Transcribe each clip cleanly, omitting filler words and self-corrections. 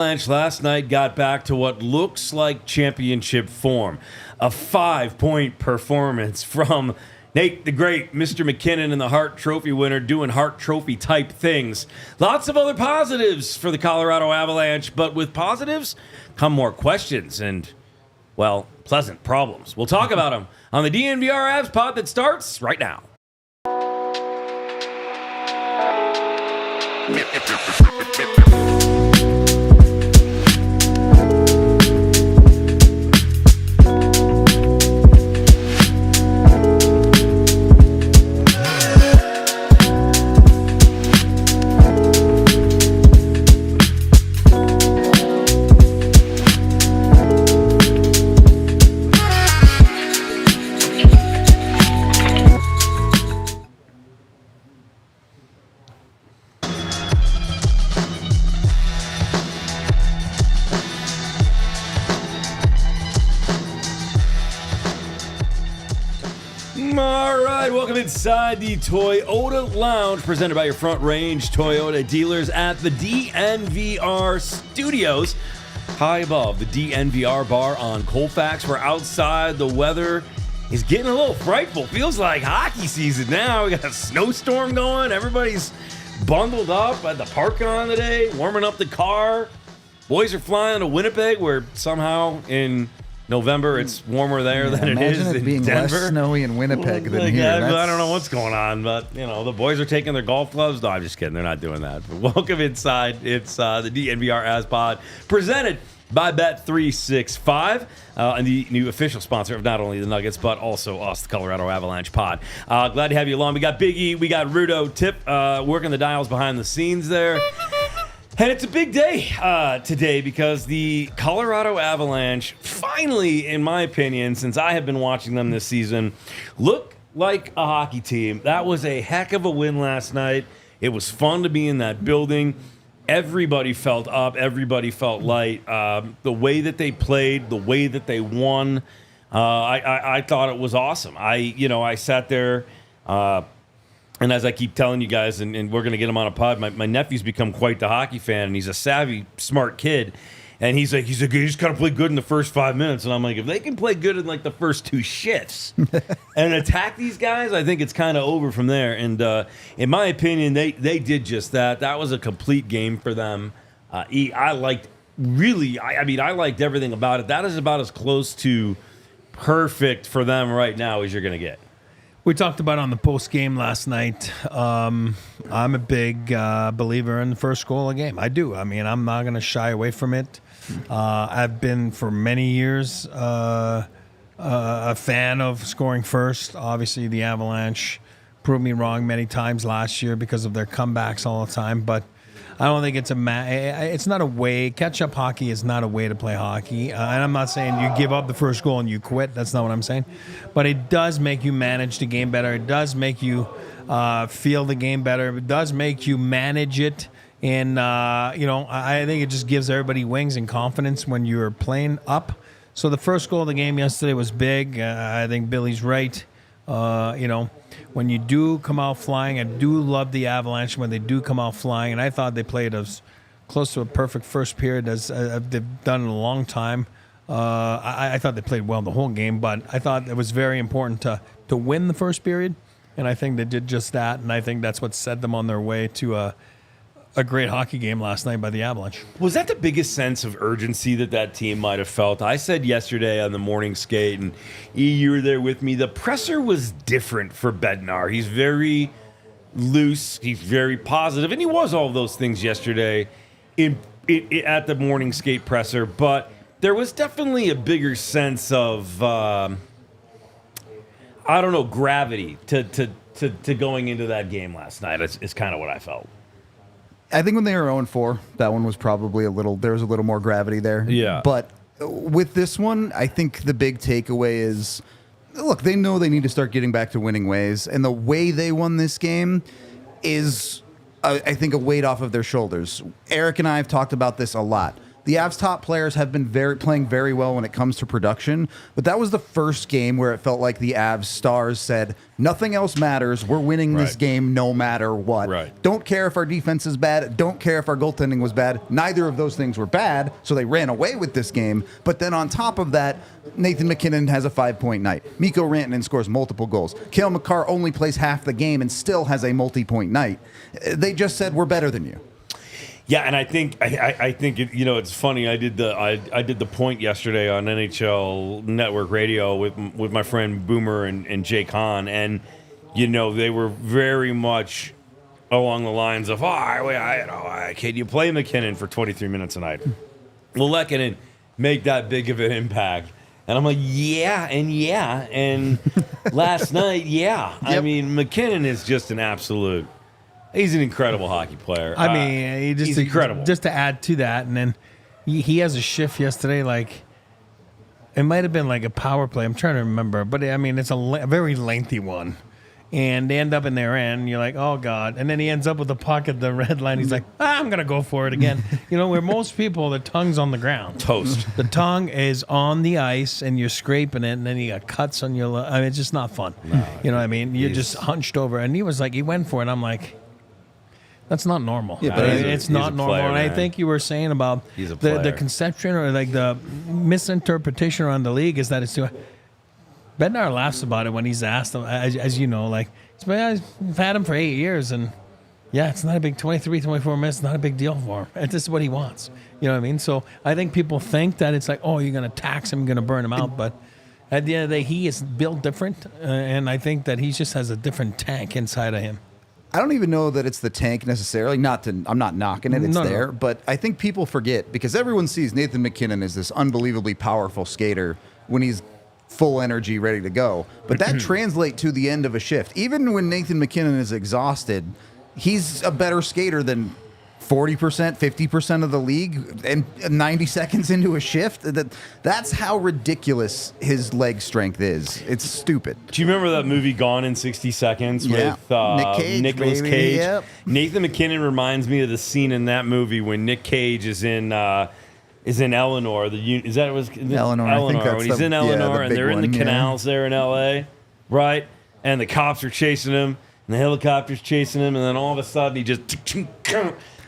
Avalanche last night got back to what looks like championship form. A 5-point performance from Nate the Great, Mr. McKinnon, and the Hart Trophy winner doing Hart Trophy type things. Lots of other positives for the Colorado Avalanche, but with positives come more questions and, well, pleasant problems. We'll talk about them on the DNVR Avs pod that starts right now. Inside the Toyota Lounge, presented by your Front Range Toyota dealers at the DNVR Studios, high above the DNVR bar on Colfax. We're outside. The weather is getting a little frightful. Feels like hockey season now. We got a snowstorm going. Everybody's bundled up at the parking lot today, warming up the car. Boys are flying to Winnipeg, where somehow in November, it's warmer there than it is in being Denver. Less snowy in Winnipeg than here. I don't know what's going on, but the boys are taking their golf gloves. No, I'm just kidding. They're not doing that. But welcome inside. It's the DNVR Avs pod presented by Bet365 and the new official sponsor of not only the Nuggets but also us, the Colorado Avalanche pod. Glad to have you along. We got Big E, we got Rudo, Tip working the dials behind the scenes there. And it's a big day today because the Colorado Avalanche finally, in my opinion, since I have been watching them this season, look like a hockey team. That was a heck of a win last night. It was fun to be in that building. Everybody felt up. Everybody felt light. The way that they played, the way that they won, I thought it was awesome. I sat there. And as I keep telling you guys, and we're going to get him on a pod, my nephew's become quite the hockey fan, and he's a savvy, smart kid. And he's like, you just got to play good in the first 5 minutes. And I'm like, if they can play good in like the first 2 shifts and attack these guys, I think it's kind of over from there. And in my opinion, they did just that. That was a complete game for them. I liked everything about it. That is about as close to perfect for them right now as you're going to get. We talked about on the post game last night. I'm a big believer in the first goal of the game. I do. I mean, I'm not going to shy away from it. I've been for many years a fan of scoring first. Obviously, the Avalanche proved me wrong many times last year because of their comebacks all the time. But I don't think it's it's not a way. Catch-up hockey is not a way to play hockey. And I'm not saying you give up the first goal and you quit. That's not what I'm saying. But it does make you manage the game better. It does make you feel the game better. It does make you manage it. And, I think it just gives everybody wings and confidence when you're playing up. So the first goal of the game yesterday was big. I think Billy's right. When you do come out flying, I do love the Avalanche when they do come out flying, and I thought they played as close to a perfect first period as they've done in a long time. I thought they played well the whole game, but I thought it was very important to win the first period, and I think they did just that, and I think that's what set them on their way to a great hockey game last night by the Avalanche. Was that the biggest sense of urgency that team might have felt? I said yesterday on the morning skate, and you were there with me, the presser was different for Bednar. He's very loose, he's very positive, and he was all of those things yesterday at the morning skate presser, but there was definitely a bigger sense of, gravity to going into that game last night. It's kind of what I felt. I think when they were 0-4, that one was probably there was a little more gravity there. Yeah. But with this one, I think the big takeaway is, look, they know they need to start getting back to winning ways. And the way they won this game is, I think, a weight off of their shoulders. Eric and I have talked about this a lot. The Avs top players have been playing very well when it comes to production, but that was the first game where it felt like the Avs stars said, nothing else matters. We're winning this game no matter what. Right. Don't care if our defense is bad. Don't care if our goaltending was bad. Neither of those things were bad, so they ran away with this game. But then on top of that, Nathan MacKinnon has a 5-point night. Mikko Rantanen scores multiple goals. Cale Makar only plays half the game and still has a multi-point night. They just said, we're better than you. Yeah, and I think it's funny. I did the point yesterday on NHL Network Radio with my friend Boomer and Jake Hahn, and they were very much along the lines of, can you play McKinnon for 23 minutes a night? Will Lehkonen make that big of an impact? And I'm like, yeah. And last night, yeah. Yep. I mean, McKinnon is just an absolute. He's an incredible hockey player. I mean, he's incredible. Just to add to that, and then he has a shift yesterday. Like, it might have been like a power play. I'm trying to remember, but I mean, it's a very lengthy one. And they end up in their end. You're like, oh God! And then he ends up with the puck at the red line. He's like, I'm gonna go for it again. Where most people, the tongue's on the ground. Toast. The tongue is on the ice, and you're scraping it, and then you got cuts on your. I mean, it's just not fun. No, you know what I mean? You're just hunched over, and he was like, he went for it. I'm like. That's not normal. Yeah, but it's not normal. Player, and I think you were saying about the conception or like the misinterpretation around the league is that it's too. Bednar laughs about it when he's asked him, as you know, like, I've had him for 8 years, and yeah, it's not a big 23, 24 minutes. It's not a big deal for him. It's just what he wants. You know what I mean? So I think people think that it's like, oh, you're going to tax him, you're going to burn him out, but at the end of the day, he is built different, and I think that he just has a different tank inside of him. I don't even know that it's the tank necessarily. I'm not knocking it. It's there. No. But I think people forget because everyone sees Nathan MacKinnon as this unbelievably powerful skater when he's full energy, ready to go. But that translates to the end of a shift. Even when Nathan MacKinnon is exhausted, he's a better skater than 40%, 50% of the league, and 90 seconds into a shift. That's how ridiculous his leg strength is. It's stupid. Do you remember that movie Gone in 60 Seconds with Nicolas Cage? Yep. Nathan MacKinnon reminds me of the scene in that movie when Nick Cage is in Eleanor. Is that was Eleanor? I think that's when he's in Eleanor and they're in the canals there in L.A. Right, and the cops are chasing him and the helicopter's chasing him, and then all of a sudden he just.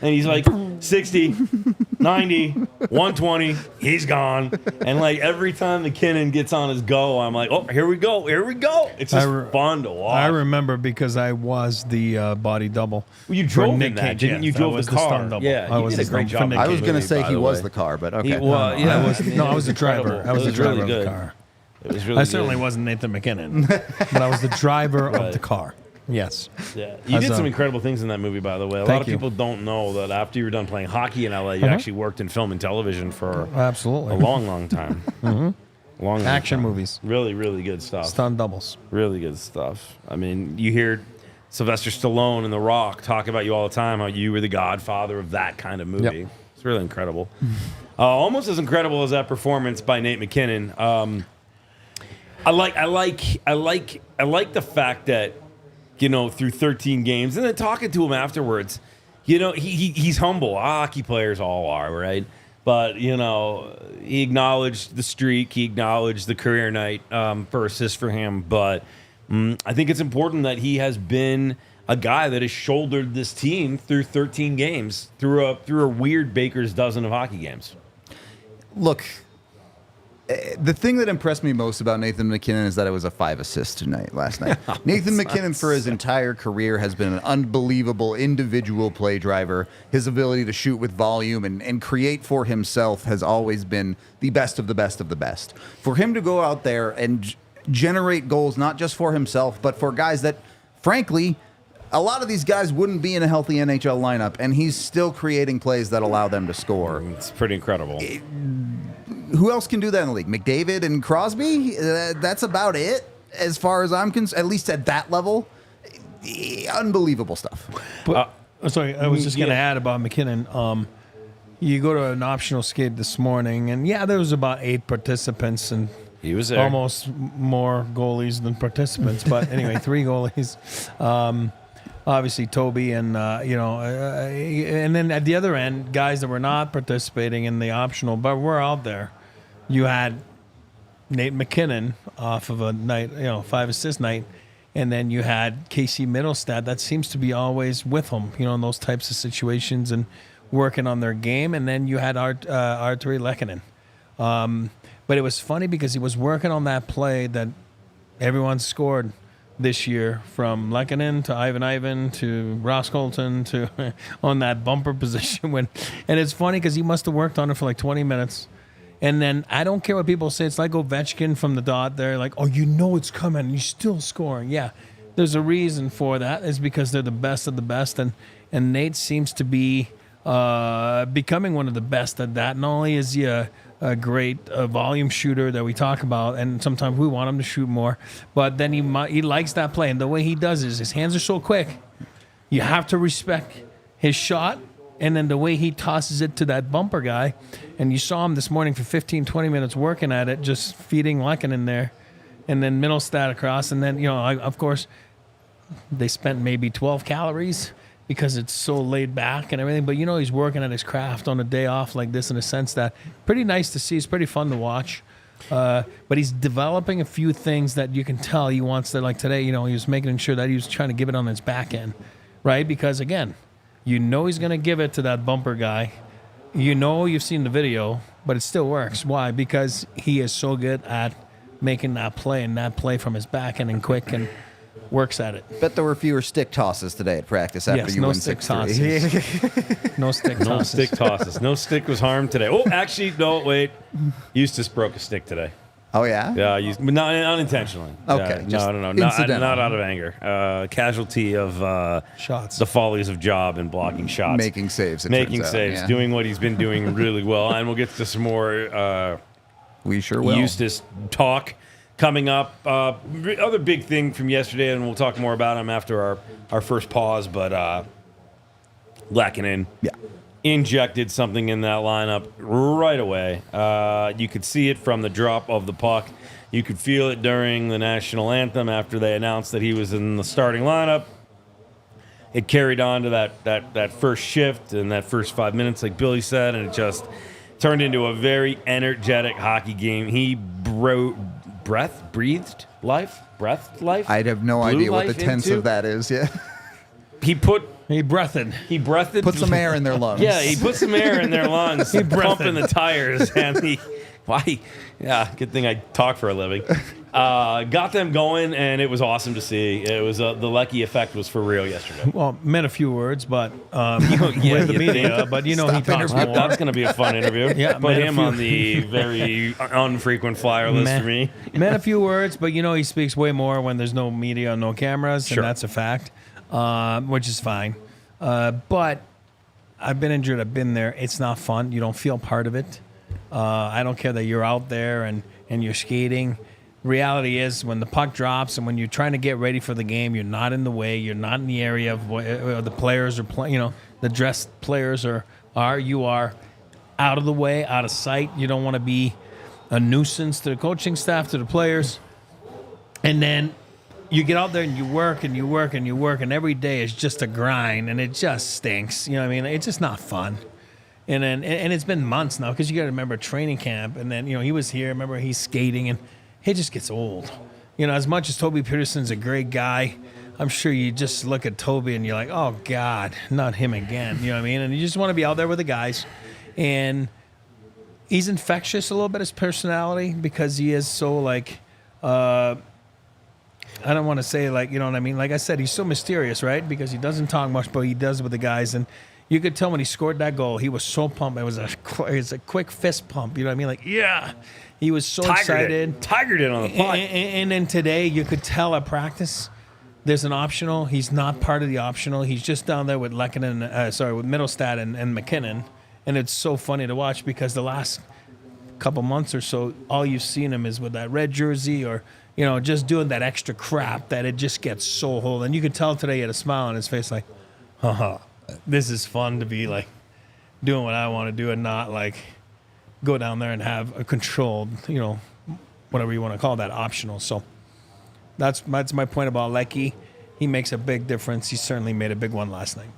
And he's like 60, 90, 120, he's gone. And like every time MacKinnon gets on his go, I'm like, oh, here we go. It's just fun to watch. I remember because I was the body double. Well, you drove in that, didn't you? You drove the car. Stunt double. Yeah, I was did a great job. I was going to say he was the car, but okay. I was the driver. I was the driver of the car. It was really I certainly wasn't Nathan MacKinnon, but I was the driver of the car. Yes. Yeah. You did some incredible things in that movie, by the way. A lot of people don't know that after you were done playing hockey in LA, you actually worked in film and television for a long, long time. Long action time. Movies. Really, really good stuff. Stunt doubles. Really good stuff. I mean, you hear Sylvester Stallone and The Rock talk about you all the time, how you were the godfather of that kind of movie. Yep. It's really incredible. Almost as incredible as that performance by Nate MacKinnon. I like the fact that through 13 games, and then talking to him afterwards, he's humble. Hockey players all are, right? But, he acknowledged the streak. He acknowledged the career night for assist for him. But I think it's important that he has been a guy that has shouldered this team through 13 games, through a weird baker's dozen of hockey games. Look, the thing that impressed me most about Nathan MacKinnon is that it was a 5 assist last night. Nathan MacKinnon, for his entire career, has been an unbelievable individual play driver. His ability to shoot with volume and create for himself has always been the best of the best of the best. For him to go out there and generate goals, not just for himself, but for guys that, frankly, a lot of these guys wouldn't be in a healthy NHL lineup, and he's still creating plays that allow them to score. It's pretty incredible. Who else can do that in the league? McDavid and Crosby? That's about it, as far as I'm concerned, at least at that level. Unbelievable stuff. But, sorry, I was just going to add about MacKinnon. You go to an optional skate this morning, and there was about 8 participants, and he was there. Almost more goalies than participants. But anyway, 3 goalies. obviously Toby and and then at the other end, guys that were not participating in the optional but were out there. You had Nate McKinnon off of a night, 5-assist night, and then you had Casey Middlestad. That seems to be always with him, in those types of situations and working on their game. And then you had Artturi Lehkonen. But it was funny because he was working on that play that everyone scored this year, from Lehkonen to Ivan to Ross Colton to on that bumper position. And it's funny because he must have worked on it for like 20 minutes. And then I don't care what people say. It's like Ovechkin from the dot. They're like, oh, it's coming. And you're still scoring. Yeah, there's a reason for that. It's because they're the best of the best. And Nate seems to be becoming one of the best at that. Not only is he a great volume shooter that we talk about, and sometimes we want him to shoot more, but then he likes that play. And the way he does is his hands are so quick. You have to respect his shot. And then the way he tosses it to that bumper guy, and you saw him this morning for 15, 20 minutes working at it, just feeding Lehkonen there, and then Middlestad across. And then, of course, they spent maybe 12 calories because it's so laid back and everything. But, he's working at his craft on a day off like this, in a sense that pretty nice to see. It's pretty fun to watch. But he's developing a few things that you can tell he wants to, like today, he was making sure that he was trying to give it on his back end, right? Because, again, he's going to give it to that bumper guy. You've seen the video, but it still works. Why? Because he is so good at making that play, and that play from his back end and quick, and works at it. Bet there were fewer stick tosses today at practice after you win 6-3. No stick tosses. No stick tosses. No stick was harmed today. Oh, actually, no, wait. Eustace broke a stick today. Oh, yeah? Yeah, but not unintentionally. Okay. No, not out of anger. Casualty of shots. The follies of job and blocking shots. Making saves, yeah. Doing what he's been doing really well. And we'll get to some more we sure will. Eustace talk coming up. Other big thing from yesterday, and we'll talk more about him after our first pause, but Lehkonen. Yeah. Injected something in that lineup right away. You could see it from the drop of the puck. You could feel it during the national anthem after they announced that he was in the starting lineup. It carried on to that first shift and that first 5 minutes, like Billy said, and it just turned into a very energetic hockey game. He breathed life. I'd have no idea what the tense of that is. Yeah. He breathed. Put some air in their lungs. Yeah, he put some air in their lungs. He pumping the tires. And good thing I talk for a living. Got them going, and it was awesome to see. It was the Lehky effect was for real yesterday. Well, meant a few words, but with the media. But he talks more. That's going to be a fun interview. Yeah, put him on the very unfrequent flyer list for me. Meant a few words, but he speaks way more when there's no media, no cameras, sure. And that's a fact. Which is fine. But I've been injured. I've been there. It's not fun. You don't feel part of it. I don't care that you're out there and you're skating. Reality is, when the puck drops and when you're trying to get ready for the game, you're not in the way. You're not in the area of where the players are playing. The dressed players are. You are out of the way, out of sight. You don't want to be a nuisance to the coaching staff, to the players. And then you get out there and you work and you work and you work, and every day is just a grind, and it just stinks. It's just not fun. And then it's been months now, because you got to remember training camp, and then he was here. Remember, he's skating, and it just gets old. As much as Toby Peterson's a great guy, I'm sure you just look at Toby and you're like, oh God, not him again. You know what I mean? And you just want to be out there with the guys, and he's infectious a little bit, his personality, because he is so like. I don't want to say like, you know what I mean? Like I said, he's so mysterious, right? Because he doesn't talk much, but he does with the guys. And you could tell when he scored that goal, he was so pumped. It was a quick fist pump. You know what I mean? Like, yeah. He was so excited. Tigered it on the puck. And then today, you could tell at practice, there's an optional. He's not part of the optional. He's just down there with with Middlestad and McKinnon. And it's so funny to watch, because the last couple months or so, all you've seen him is with that red jersey, or just doing that extra crap that it just gets so old. And you could tell today he had a smile on his face, like, this is fun to be like doing what I want to do, and not like go down there and have a controlled, whatever you want to call that, optional. So that's my point about Lehky. he makes a big difference. He certainly made a big one last night.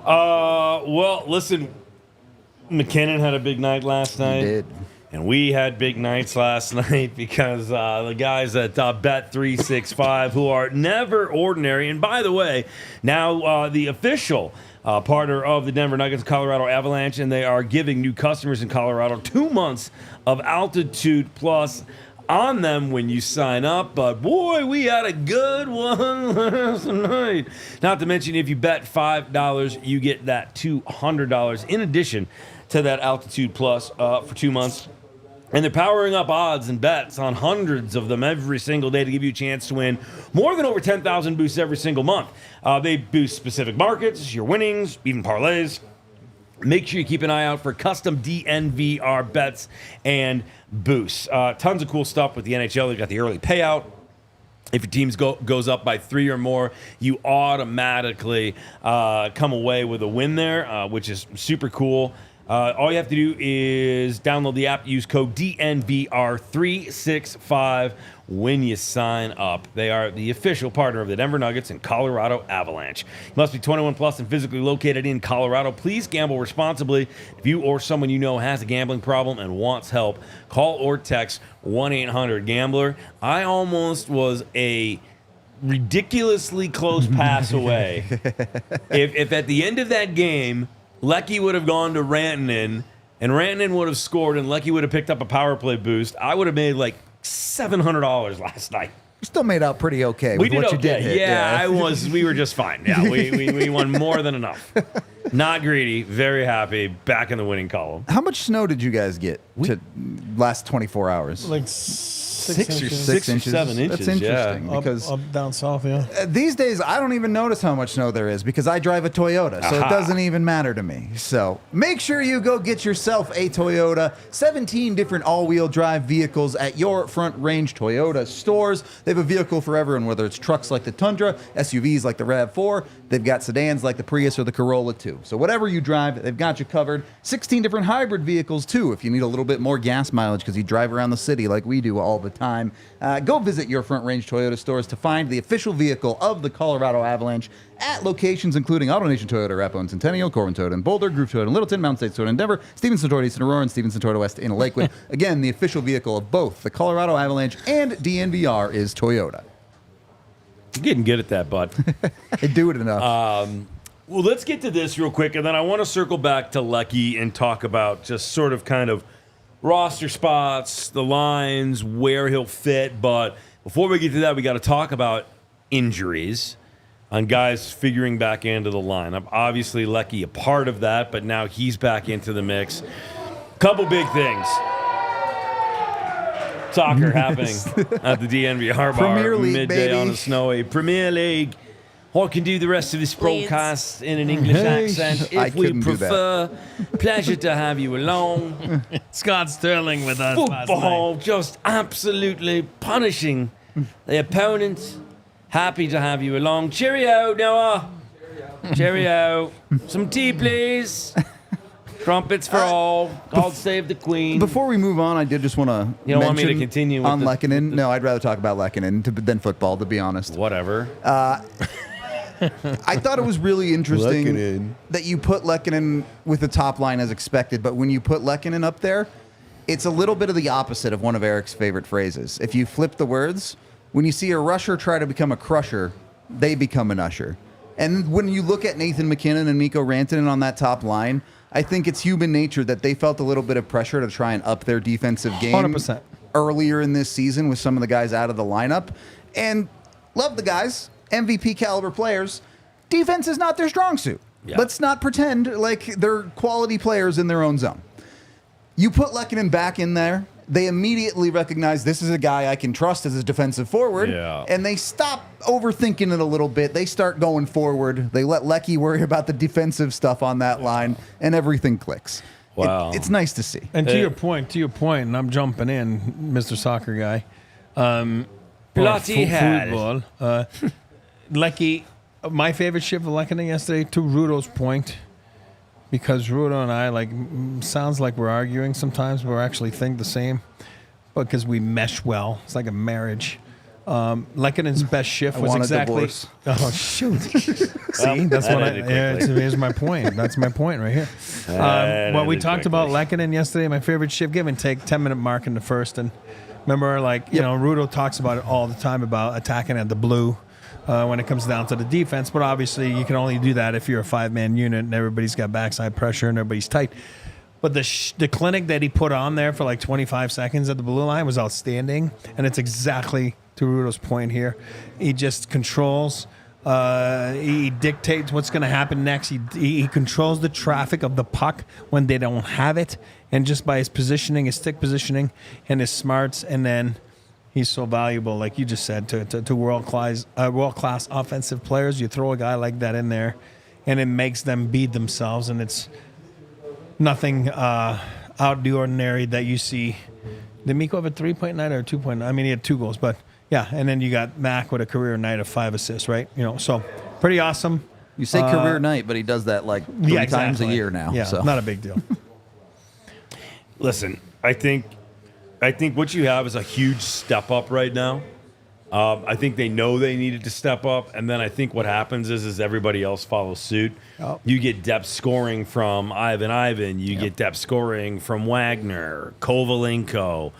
Well, listen, McKinnon had a big night last night. He did. And we had big nights last night because the guys at Bet365, who are never ordinary, and by the way, now the official partner of the Denver Nuggets, Colorado Avalanche, and they are giving new customers in Colorado 2 months of Altitude Plus on them when you sign up. But boy, we had a good one last night. Not to mention, if you bet $5, you get that $200 in addition to that Altitude Plus for 2 months. And they're powering up odds and bets on hundreds of them every single day to give you a chance to win more than over 10,000 boosts every single month. They boost specific markets, your winnings, even parlays. Make sure you keep an eye out for custom DNVR bets and boosts. Tons of cool stuff with the NHL. They've got the early payout. If your team goes up by 3 or more, you automatically come away with a win there, which is super cool. All you have to do is download the app, use code DNVR365 when you sign up. They are the official partner of the Denver Nuggets and Colorado Avalanche. You must be 21 plus and physically located in Colorado. Please gamble responsibly. If you or someone you know has a gambling problem and wants help, call or text 1-800-GAMBLER. I almost was a ridiculously close pass away. If at the end of that game, Lehky would have gone to Rantanen, and Rantanen would have scored, and Lehky would have picked up a power play boost, I would have made like $700 last night. You still made out pretty okay with what you did hit. Yeah, we were just fine. Yeah, we won more than enough. Not greedy, very happy, back in the winning column. How much snow did you guys get to last 24 hours? Like 6 or 6 inches. 7 inches. That's interesting because up down south, yeah. these days I don't even notice how much snow there is because I drive a Toyota, so it doesn't even matter to me. So make sure you go get yourself a Toyota. 17 different all-wheel drive vehicles at your Front Range Toyota stores. They have a vehicle for everyone, whether it's trucks like the Tundra, SUVs like the RAV4. They've got sedans like the Prius or the Corolla too. So whatever you drive, they've got you covered. 16 different hybrid vehicles too if you need a little bit more gas mileage because you drive around the city like we do all the time. Go visit your Front Range Toyota stores to find the official vehicle of the Colorado Avalanche at locations including AutoNation Toyota, Rapo and Centennial, Corbin Toyota and Boulder, Groove Toyota in Littleton, Mountain State Toyota in Denver, Stevenson Toyota East in Aurora, and Stevenson Toyota West in Lakewood. Again, the official vehicle of both the Colorado Avalanche and DNVR is Toyota. You're getting good at that, bud. I do it enough. Well, let's get to this real quick, and then I want to circle back to Lehky and talk about just sort of kind of roster spots, the lines, where he'll fit. But before we get to that, we got to talk about injuries on guys figuring back into the lineup. Obviously, Lehky a part of that, but now he's back into the mix. Couple big things. Soccer happening at the DNVR bar Premier League, midday baby. on a snowy Premier League. I can do the rest of this broadcast in an English accent I if we couldn't do that. prefer. Pleasure to have you along. Scott Sterling with us last Football night. just absolutely punishing the opponent. Happy to have you along. Cheerio, Noah. Cheerio. Some tea, please. Trumpets for all. God save the Queen. Before we move on, I did just want to You don't want me to continue with on the- Lehkonen. No, I'd rather talk about Lehkonen than football, to be honest. Whatever. I thought it was really interesting Lehkonen. that you put Lehkonen with the top line as expected, but when you put Lehkonen up there, it's a little bit of the opposite of one of Eric's favorite phrases. If you flip the words, when you see a rusher try to become a crusher, they become an usher. And when you look at Nathan McKinnon and Mikko Rantanen on that top line, I think it's human nature that they felt a little bit of pressure to try and up their defensive game 100%. earlier in this season with some of the guys out of the lineup. And love the guys, MVP caliber players. Defense is not their strong suit. Yeah. Let's not pretend like they're quality players in their own zone. You put Lehkonen back in there, they immediately recognize this is a guy I can trust as a defensive forward, Yeah. and they stop overthinking it a little bit. They start going forward. They let Lehky worry about the defensive stuff on that line, and everything clicks. Wow. It's nice to see. And to your point, and I'm jumping in, Mr. Soccer Guy. Bloody hell. Football. Lehky, my favorite shift of Lehkonen yesterday, to Rudo's point, because Rudo and I, sounds like we're arguing sometimes, but we actually think the same, because we mesh well. It's like a marriage. Lekkonen's best shift was want a exactly. divorce. Oh shoot! See, that's that what ended here's my point. That's my point right here. Well, we talked about Lehkonen yesterday. My favorite shift, give and take, 10-minute mark in the first, and remember, Rudo talks about it all the time about attacking at the blue. When it comes down to the defense, but obviously you can only do that if you're a 5-man unit and everybody's got backside pressure and everybody's tight. But the clinic that he put on there for like 25 seconds at the blue line was outstanding, and it's exactly to Rudo's point here. He just controls. He dictates what's going to happen next. He controls the traffic of the puck when they don't have it, and just by his positioning, his stick positioning, and his smarts, and then. He's so valuable, like you just said, to world-class offensive players. You throw a guy like that in there, and it makes them beat themselves, and it's nothing out of the ordinary that you see. Did Mikko have a 3-point night or a 2-point night? I mean, he had 2 goals, but yeah. And then you got Mac with a career night of 5 assists, right? So pretty awesome. You say career night, but he does that like 3 times a year now. Yeah, so. Not a big deal. Listen, I think what you have is a huge step up right now. I think they know they needed to step up, and then I think what happens is everybody else follows suit. Oh. You get depth scoring from Ivan. You get depth scoring from Wagner, Kovalenko.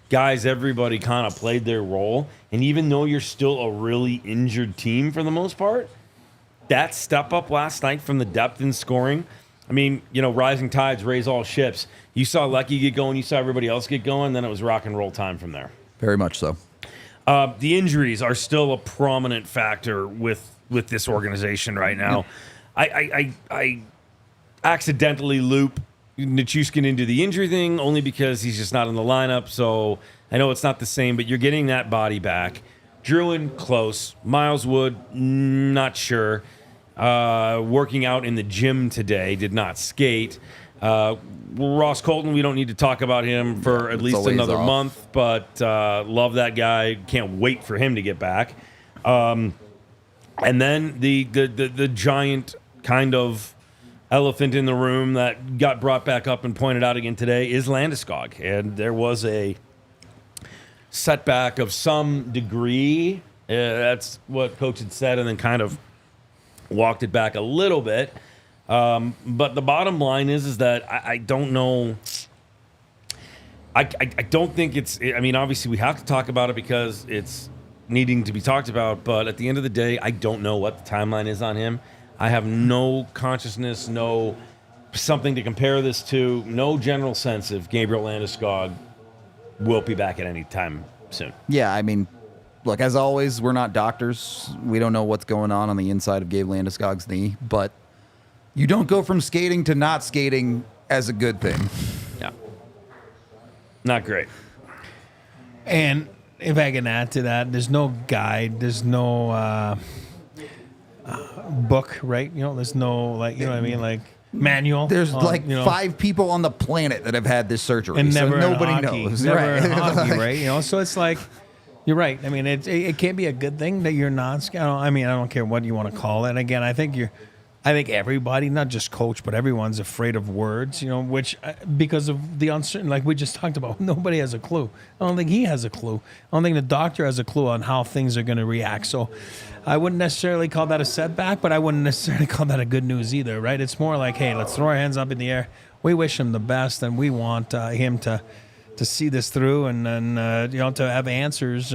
Guys, everybody kind of played their role, and even though you're still a really injured team for the most part, that step up last night from the depth in scoring, I mean, rising tides raise all ships. You saw Lehky get going. You saw everybody else get going. Then it was rock and roll time from there. Very much so. The injuries are still a prominent factor with this organization right now. I accidentally loop Nichushkin into the injury thing only because he's just not in the lineup. So I know it's not the same, but you're getting that body back. Druin, close. Miles Wood, not sure. Working out in the gym today, did not skate. Ross Colton, we don't need to talk about him for at least another month, but love that guy. Can't wait for him to get back. And then the giant kind of elephant in the room that got brought back up and pointed out again today is Landeskog. And there was a setback of some degree. That's what Coach had said, and then kind of walked it back a little bit. But the bottom line is that I don't know. I don't think it's. I mean, obviously we have to talk about it because it's needing to be talked about. But at the end of the day, I don't know what the timeline is on him. I have no consciousness, no something to compare this to, no general sense if Gabriel Landeskog will be back at any time soon. Yeah, I mean, look, as always, we're not doctors. We don't know what's going on the inside of Gabe Landeskog's knee, but you don't go from skating to not skating as a good thing. Yeah. Not great. And if I can add to that, there's no guide, there's no book, right? There's no, what I mean? Like, manual. There's 5 people on the planet that have had this surgery, and never so nobody hockey, knows. Never right. in hockey, right? So it's like, you're right. I mean, it can't be a good thing that you're not. I don't care what you want to call it. And again, I think everybody, not just coach, but everyone's afraid of words, which because of the uncertain, like we just talked about, nobody has a clue. I don't think he has a clue. I don't think the doctor has a clue on how things are going to react. So I wouldn't necessarily call that a setback, but I wouldn't necessarily call that a good news either, right? It's more like, hey, let's throw our hands up in the air. We wish him the best, and we want him to see this through and then, to have answers,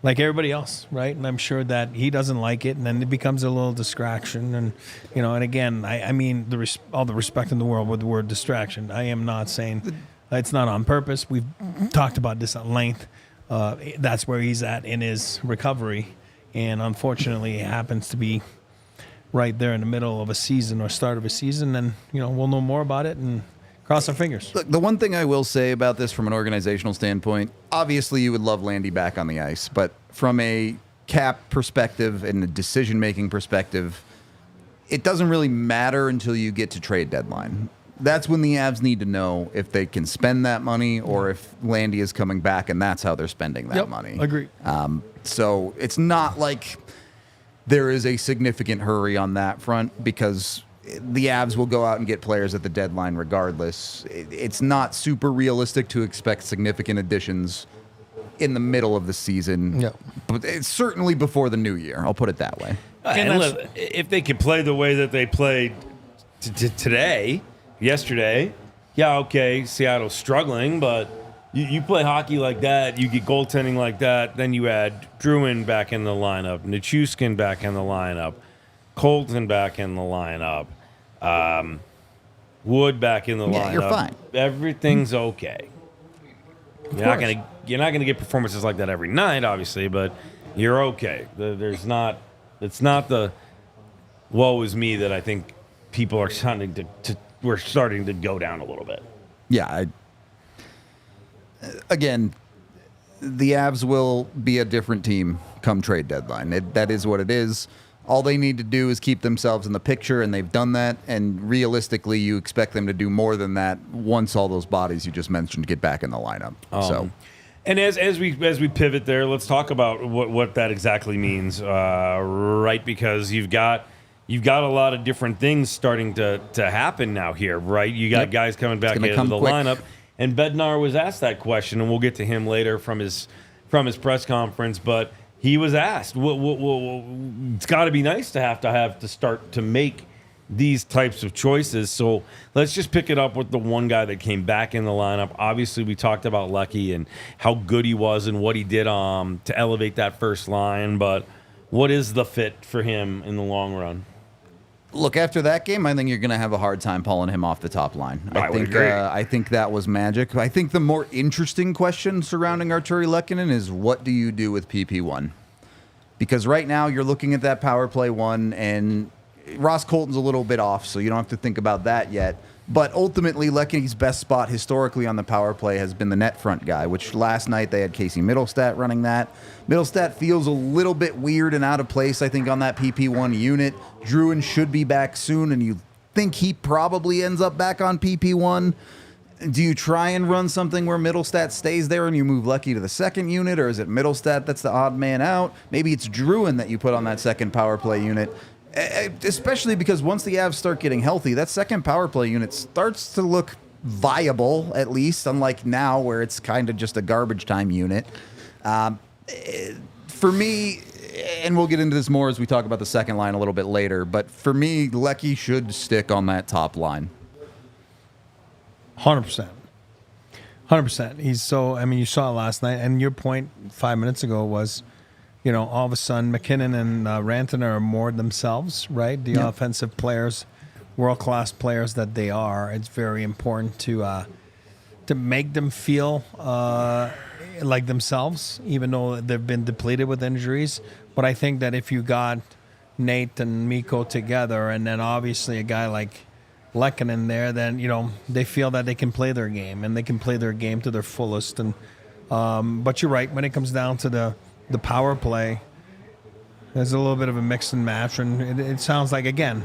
like everybody else, right? And I'm sure that he doesn't like it, and then it becomes a little distraction. And, and again, I mean, all the respect in the world with the word distraction. I am not saying it's not on purpose. We've talked about this at length. That's where he's at in his recovery. And unfortunately, it happens to be right there in the middle of a season or start of a season. And, we'll know more about it and cross our fingers. Look, the one thing I will say about this from an organizational standpoint, obviously you would love Landy back on the ice, but from a cap perspective and a decision-making perspective, it doesn't really matter until you get to trade deadline. That's when the Avs need to know if they can spend that money or if Landy is coming back, and that's how they're spending that money. Agree. So it's not like there is a significant hurry on that front because the Avs will go out and get players at the deadline regardless. It's not super realistic to expect significant additions in the middle of the season. Yeah. But it's certainly before the new year. I'll put it that way. And look, if they could play the way that they played yesterday, yeah, okay, Seattle's struggling, but you play hockey like that, you get goaltending like that, then you add Druin back in the lineup, Nichushkin back in the lineup, Colton back in the lineup, Wood back in the lineup. You're fine. Everything's okay. You're not gonna get performances like that every night, obviously, but you're okay. It's not the woe is me that I think people are starting we're starting to go down a little bit. Yeah. Again, the Avs will be a different team come trade deadline. That is what it is. All they need to do is keep themselves in the picture, and they've done that. And realistically, you expect them to do more than that once all those bodies you just mentioned get back in the lineup. And as we pivot there, let's talk about what that exactly means, right? Because you've got a lot of different things starting to happen now here, right? You got guys coming back into the lineup, and Bednar was asked that question, and we'll get to him later from his press conference, but he was asked, it's got to be nice to have to start to make these types of choices. So let's just pick it up with the one guy that came back in the lineup. Obviously, we talked about Lehky and how good he was and what he did to elevate that first line. But what is the fit for him in the long run? Look, after that game, I think you're going to have a hard time pulling him off the top line. I would agree. I think that was magic. I think the more interesting question surrounding Artturi Lehkonen is what do you do with PP1? Because right now you're looking at that power play one, and Ross Colton's a little bit off, so you don't have to think about that yet. But ultimately, Lehkonen's best spot historically on the power play has been the net front guy, which last night they had Casey Middlestat running that. Middlestat feels a little bit weird and out of place, I think, on that PP1 unit. Druin should be back soon, and you think he probably ends up back on PP1. Do you try and run something where Middlestat stays there and you move Lehky to the second unit, or is it Middlestat that's the odd man out? Maybe it's Druin that you put on that second power play unit. Especially because once the Avs start getting healthy, that second power play unit starts to look viable, at least, unlike now where it's kind of just a garbage time unit. For me, and we'll get into this more as we talk about the second line a little bit later, but for me, Lehky should stick on that top line. 100%. 100%. He's so, I mean, you saw it last night, and your point 5 minutes ago was, you know, all of a sudden McKinnon and Rantanen are more themselves, right? The offensive players, world-class players that they are. It's very important to make them feel like themselves, even though they've been depleted with injuries. But I think that if you got Nate and Mikko together, and then obviously a guy like Lehkonen there, then, you know, they feel that they can play their game, and they can play their game to their fullest. And but you're right, when it comes down to the power play, there's a little bit of a mix and match, and it sounds like, again,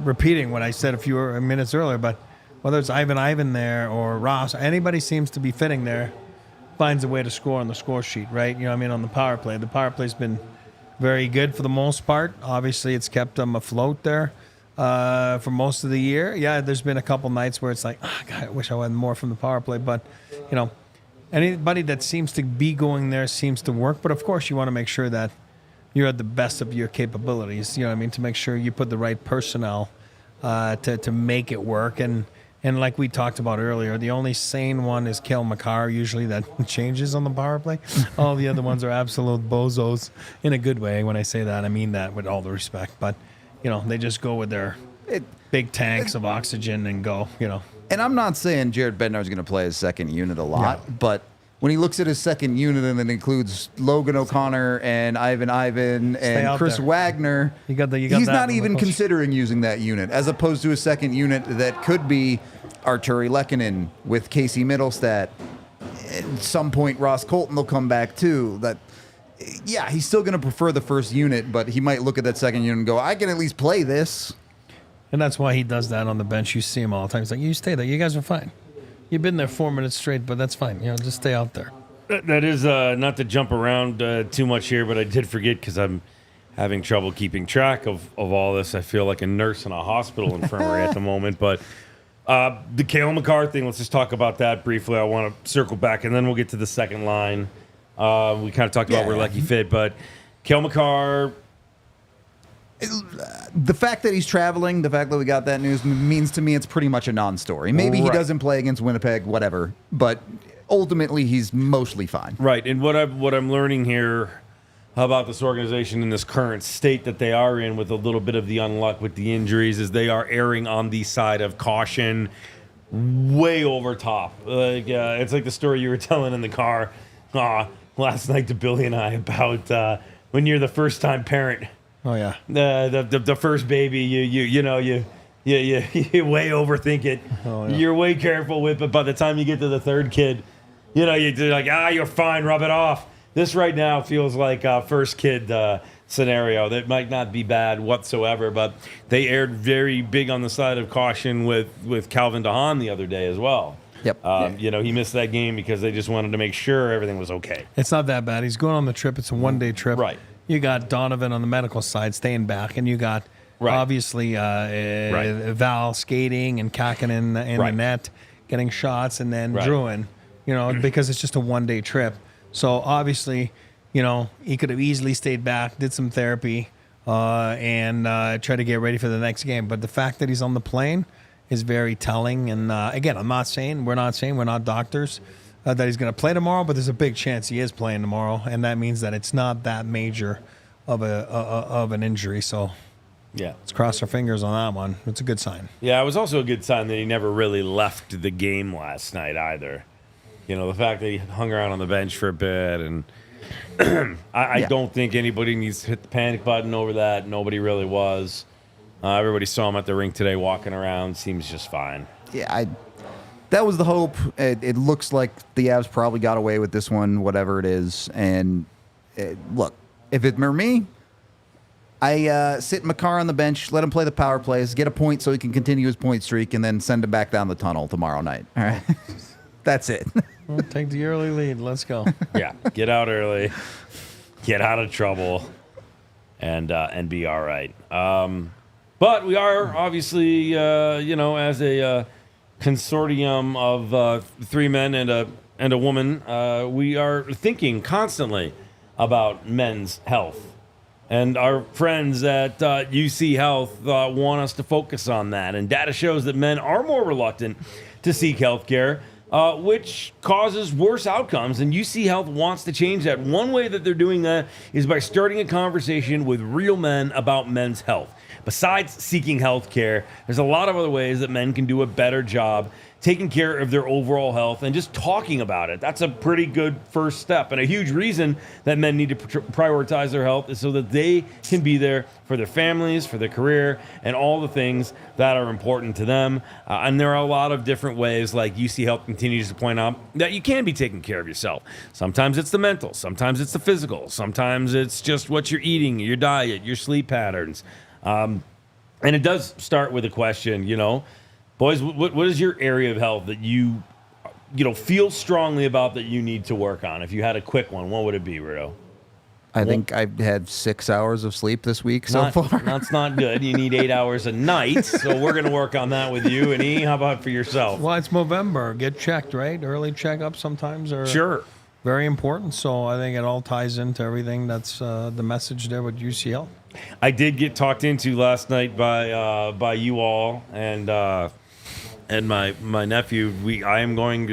repeating what I said a few minutes earlier, but whether it's Ivan there or Ross, anybody seems to be fitting there, finds a way to score on the score sheet, right? You know what I mean, on the power play. The power play's been very good for the most part. Obviously, it's kept them afloat there for most of the year. Yeah, there's been a couple nights where it's like, oh, God, I wish I had more from the power play, but, you know, anybody that seems to be going there seems to work. But, of course, you want to make sure that you're at the best of your capabilities, you know what I mean, to make sure you put the right personnel to make it work. And like we talked about earlier, the only sane one is Cale Makar, usually, that changes on the power play. All the other ones are absolute bozos in a good way. When I say that, I mean that with all the respect. But, you know, they just go with their big tanks of oxygen and go, you know. And I'm not saying Jared Bednar is going to play his second unit a lot, but when he looks at his second unit and it includes Logan O'Connor and Ivan and Chris Wagner, he's not even considering using that unit, as opposed to a second unit that could be Artturi Lehkonen with Casey Middlestat. At some point, Ross Colton will come back too. Yeah, he's still going to prefer the first unit, but he might look at that second unit and go, I can at least play this. And that's why he does that on the bench. You see him all the time. He's like, you stay there. You guys are fine. You've been there 4 minutes straight, but that's fine. You know, just stay out there. That is not to jump around too much here, but I did forget because I'm having trouble keeping track of all this. I feel like a nurse in a hospital infirmary at the moment. But The Cale McCarr thing, let's just talk about that briefly. I want to circle back, and then we'll get to the second line. We kind of talked about where Lehky fit, but Cale McCarr... The fact that he's traveling, the fact that we got that news means to me it's pretty much a non-story. Maybe he doesn't play against Winnipeg, whatever, but ultimately he's mostly fine. Right, and what I'm learning here about this organization in this current state that they are in, with a little bit of the unluck with the injuries, is they are erring on the side of caution way over top. It's like the story you were telling in the car last night to Billy and I about when you're the first-time parent. Oh yeah, the first baby, you way overthink it. Oh, yeah. You're way careful with, but by the time you get to the third kid, you're like, you're fine, rub it off. This right now feels like a first kid scenario that might not be bad whatsoever, but they erred very big on the side of caution with Calvin DeHaan the other day as well. Yep. He missed that game because they just wanted to make sure everything was okay. It's not that bad. He's going on the trip. It's a one-day trip. Right. You got Donovan on the medical side staying back, and you got obviously Val skating and Kakinen in the net getting shots, and then Druin, because it's just a one-day trip. So obviously, he could have easily stayed back, did some therapy, and try to get ready for the next game. But the fact that he's on the plane is very telling. And again, we're not saying we're not doctors that he's going to play tomorrow, but there's a big chance he is playing tomorrow, and that means that it's not that major of an injury. So let's cross our fingers on that one. It's a good sign. Yeah, it was also a good sign that he never really left the game last night either. The fact that he hung around on the bench for a bit, and I don't think anybody needs to hit the panic button over that. Nobody really was. Everybody saw him at the rink today walking around. Seems just fine. Yeah, that was the hope. It looks like the Avs probably got away with this one, whatever it is. And look, if it were me, I sit McCarr on the bench, let him play the power plays, get a point so he can continue his point streak, and then send him back down the tunnel tomorrow night. All right, that's it. Well, take the early lead. Let's go. Yeah, get out early, get out of trouble, and be all right. But we are obviously, as a consortium of three men and a woman, we are thinking constantly about men's health. And our friends at UC Health want us to focus on that. And data shows that men are more reluctant to seek health care, which causes worse outcomes. And UC Health wants to change that. One way that they're doing that is by starting a conversation with real men about men's health. Besides seeking health care, there's a lot of other ways that men can do a better job taking care of their overall health and just talking about it. That's a pretty good first step. And a huge reason that men need to prioritize their health is so that they can be there for their families, for their career, and all the things that are important to them. And there are a lot of different ways, like UC Health continues to point out, that you can be taking care of yourself. Sometimes it's the mental, sometimes it's the physical, sometimes it's just what you're eating, your diet, your sleep patterns. And it does start with a question, boys, what is your area of health that you feel strongly about that you need to work on? If you had a quick one, what would it be, Rudo? I think I've had 6 hours of sleep this week so far. That's not good. You need 8 hours a night, so we're going to work on that with you. And E, how about for yourself? Well, it's Movember. Get checked, right? Early checkups sometimes are very important. So I think it all ties into everything. That's the message there with UCL. I did get talked into last night by you all and my nephew. I'm going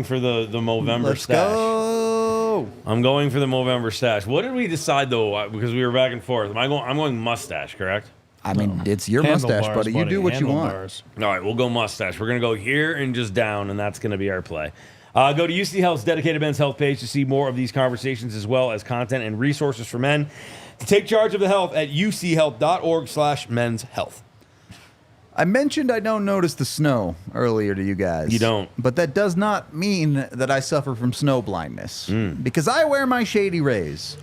for the Movember stash. Let's go. I'm going for the Movember stash. What did we decide though? Because we were back and forth. I'm going mustache, correct? I mean, it's your mustache, buddy. You do what you want. All right, we'll go mustache. We're going to go here and just down, and that's going to be our play. Go to UC Health's dedicated men's health page to see more of these conversations as well as content and resources for men to take charge of the health at uchealth.org/men's health. I mentioned I don't notice the snow earlier to you guys. You don't. But that does not mean that I suffer from snow blindness because I wear my Shady Rays.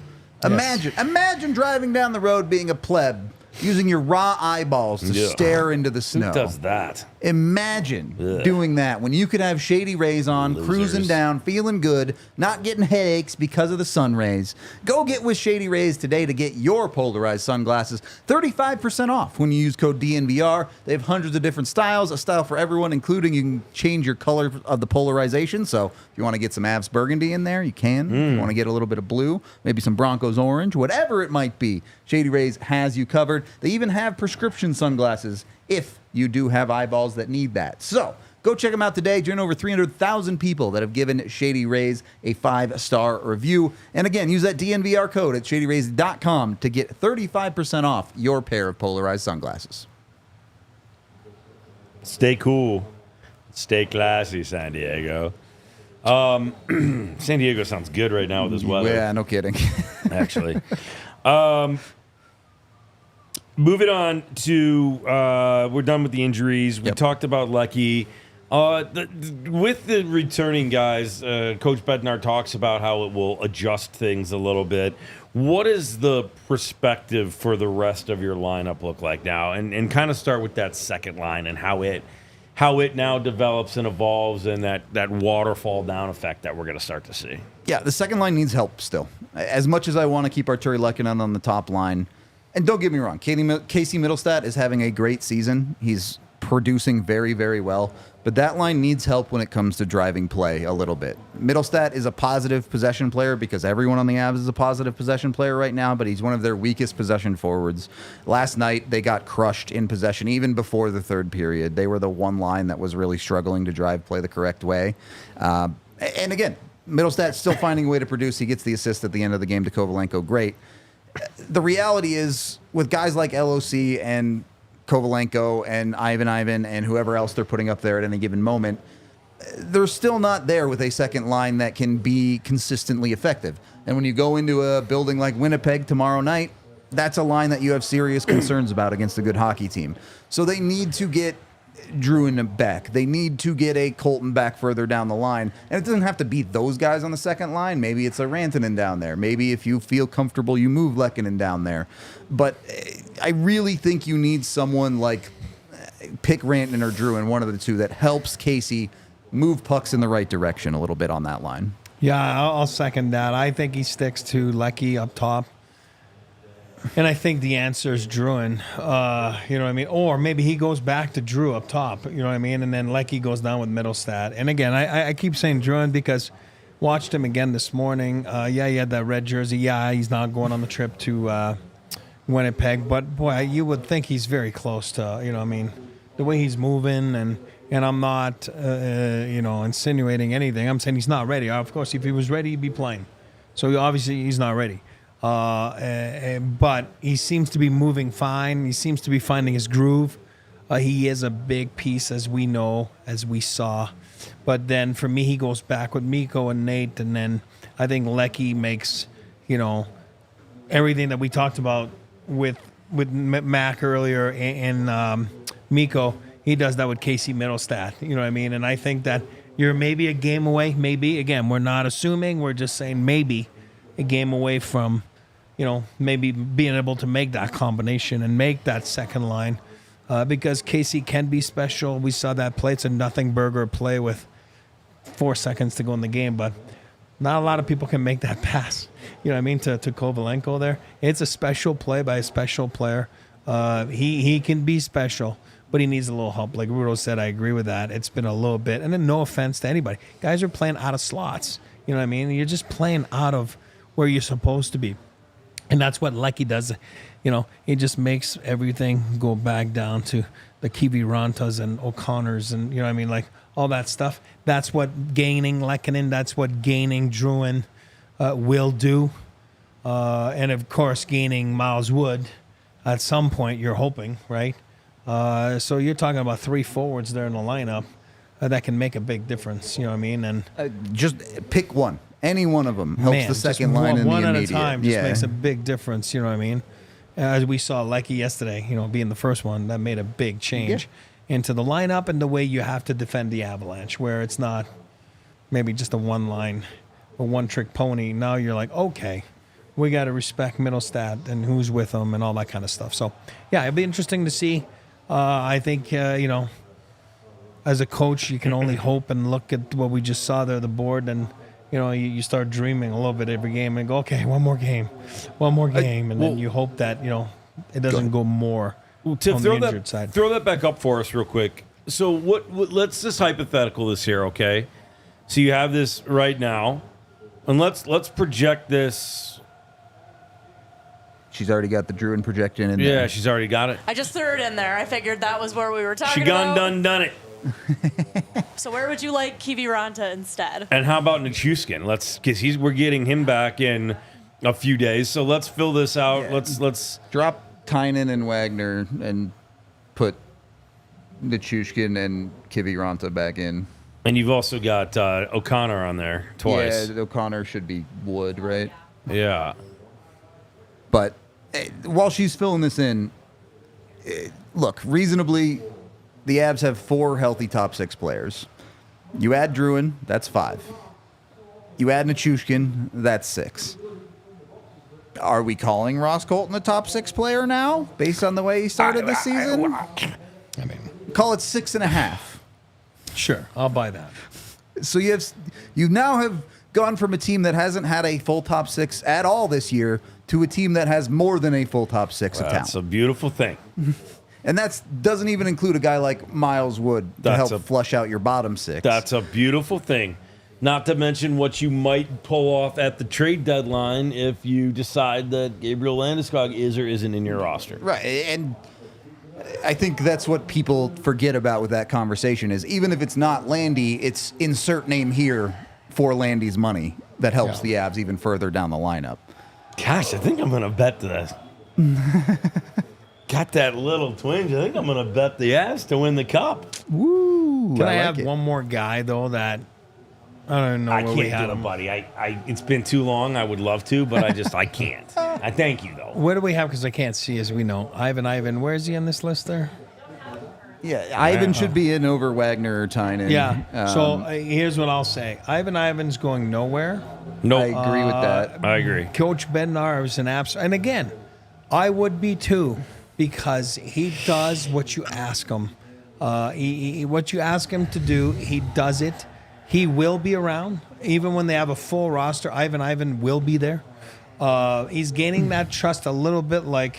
Imagine driving down the road being a pleb using your raw eyeballs to stare into the snow. Who does that? Imagine doing that when you could have Shady Rays on, cruising down, feeling good, not getting headaches because of the sun rays. Go get with Shady Rays today to get your polarized sunglasses 35% off when you use code DNVR. They have hundreds of different styles, a style for everyone, including you can change your color of the polarization. So if you want to get some Avs burgundy in there, you can. If you want to get a little bit of blue, maybe some Broncos orange, whatever it might be, Shady Rays has you covered. They even have prescription sunglasses if you do have eyeballs that need that. So go check them out today. Join over 300,000 people that have given Shady Rays a 5-star review. And again, use that DNVR code at shadyrays.com to get 35% off your pair of polarized sunglasses. Stay cool. Stay classy, San Diego. San Diego sounds good right now with this weather. Yeah, no kidding. Actually. Moving on to, we're done with the injuries. We talked about Lehky. With the returning guys, Coach Bednar talks about how it will adjust things a little bit. What does the perspective for the rest of your lineup look like now? And kind of start with that second line and how it now develops and evolves and that waterfall down effect that we're going to start to see. Yeah, the second line needs help still. As much as I want to keep Artturi Lehkonen on the top line, and don't get me wrong, Casey Middlestat is having a great season. He's producing very, very well. But that line needs help when it comes to driving play a little bit. Middlestat is a positive possession player because everyone on the Avs is a positive possession player right now, but he's one of their weakest possession forwards. Last night, they got crushed in possession even before the third period. They were the one line that was really struggling to drive play the correct way. And again, Middlestat's still finding a way to produce. He gets the assist at the end of the game to Kovalenko. Great. The reality is, with guys like LOC and Kovalenko and Ivan and whoever else they're putting up there at any given moment, they're still not there with a second line that can be consistently effective. And when you go into a building like Winnipeg tomorrow night, that's a line that you have serious concerns about against a good hockey team. So they need to get Druin back. They need to get a Colton back further down the line. And it doesn't have to be those guys on the second line. Maybe it's a Rantanen down there. Maybe if you feel comfortable, you move Lehkonen down there. But I really think you need someone like pick Rantanen or Druin, one of the two, that helps Casey move pucks in the right direction a little bit on that line. Yeah, I'll second that. I think he sticks to Lehky up top. And I think the answer is Druin, you know what I mean? Or maybe he goes back to Drew up top, you know what I mean? And then Lehky goes down with Middlestat. And again, I keep saying Druin because watched him again this morning. Yeah, he had that red jersey. Yeah, he's not going on the trip to Winnipeg. But, boy, you would think he's very close to, you know what I mean, the way he's moving. And I'm not, insinuating anything. I'm saying he's not ready. Of course, if he was ready, he'd be playing. So, obviously, he's not ready. But he seems to be moving fine. He seems to be finding his groove. He is a big piece, as we know, as we saw. But then for me, he goes back with Mikko and Nate, and then I think Lehky makes, everything that we talked about with Mac earlier and Mikko. He does that with Casey Middlestat. You know what I mean? And I think that you're maybe a game away. Maybe again, we're not assuming. We're just saying maybe a game away from. Maybe being able to make that combination and make that second line because Casey can be special. We saw that play. It's a nothing burger play with 4 seconds to go in the game, but not a lot of people can make that pass. You know what I mean? To Kovalenko there. It's a special play by a special player. He can be special, but he needs a little help. Like Rudo said, I agree with that. It's been a little bit. And then no offense to anybody. Guys are playing out of slots. You know what I mean? You're just playing out of where you're supposed to be. And that's what Lehky does. He just makes everything go back down to the Kivirantas and O'Connors and, like all that stuff. That's what gaining Lehkonen, that's what gaining Druin will do. And, of course, gaining Miles Wood at some point, you're hoping, right? So you're talking about 3 forwards there in the lineup that can make a big difference, you know what I mean? And just pick one. Any one of them helps the second line in the immediate. One at a time just makes a big difference, you know what I mean? As we saw Lehky yesterday, being the first one, that made a big change into the lineup and the way you have to defend the Avalanche, where it's not maybe just a one-line or one-trick pony. Now you're like, okay, we got to respect Middlestat and who's with them and all that kind of stuff. So, yeah, it'll be interesting to see. I think, as a coach, you can only hope and look at what we just saw there, the board, and, you start dreaming a little bit every game and go, okay, one more game. And then you hope that, it doesn't go more on the injured side. Throw that back up for us real quick. So what let's just hypothetical this here, okay? So you have this right now, and let's project this. She's already got the Druin projection in there. Yeah, she's already got it. I just threw it in there. I figured that was where we were talking She gone, about. done it. So where would you like Kiviranta instead? And how about Nichushkin? Because we're getting him back in a few days. So let's fill this out. Yeah. Let's Drop Tynan and Wagner and put Nichushkin and Kiviranta back in. And you've also got O'Connor on there twice. Yeah, O'Connor should be Wood, right? Yeah. But while she's filling this in, look, reasonably, the Avs have 4 healthy top 6 players. You add Druin, that's 5. You add Nichushkin, that's 6. Are we calling Ross Colton a top 6 player now, based on the way he started the season? I mean, Call it 6.5. sure, I'll buy that. So you now have gone from a team that hasn't had a full top 6 at all this year to a team that has more than a full top 6 of talent. That's a beautiful thing. And that doesn't even include a guy like Miles Wood to help flush out your bottom 6. That's a beautiful thing. Not to mention what you might pull off at the trade deadline if you decide that Gabriel Landeskog is or isn't in your roster. Right. And I think that's what people forget about with that conversation is even if it's not Landy, it's insert name here for Landy's money that helps the Avs even further down the lineup. Gosh, I think I'm going to bet this. Got that little twinge. I think I'm going to bet the Avs to win the cup. Woo! Can I like have it. one more guy, though, that I don't know I where can't we had do it, him. buddy. It's been too long. I would love to, but I can't. I thank you, though. Where do we have, because I can't see, as we know, Ivan, where is he on this list there? Yeah, Ivan should be in over Wagner or Tynan. Yeah, so here's what I'll say. Ivan's going nowhere. Nope. I agree with that. I agree. Coach Bednar is an absolute, and again, I would be too, because he does what you ask him. What you ask him to do, he does it. He will be around. Even when they have a full roster, Ivan will be there. He's gaining that trust a little bit like,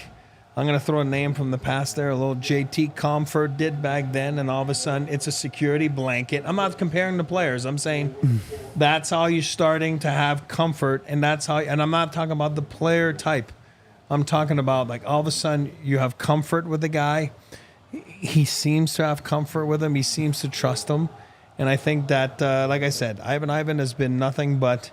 I'm going to throw a name from the past there, a little JT Comfort did back then, and all of a sudden it's a security blanket. I'm not comparing the players. I'm saying that's how you're starting to have comfort, and that's how, and I'm not talking about the player type. I'm talking about like all of a sudden you have comfort with the guy. He seems to have comfort with him. He seems to trust him. And I think that, like I said, Ivan has been nothing but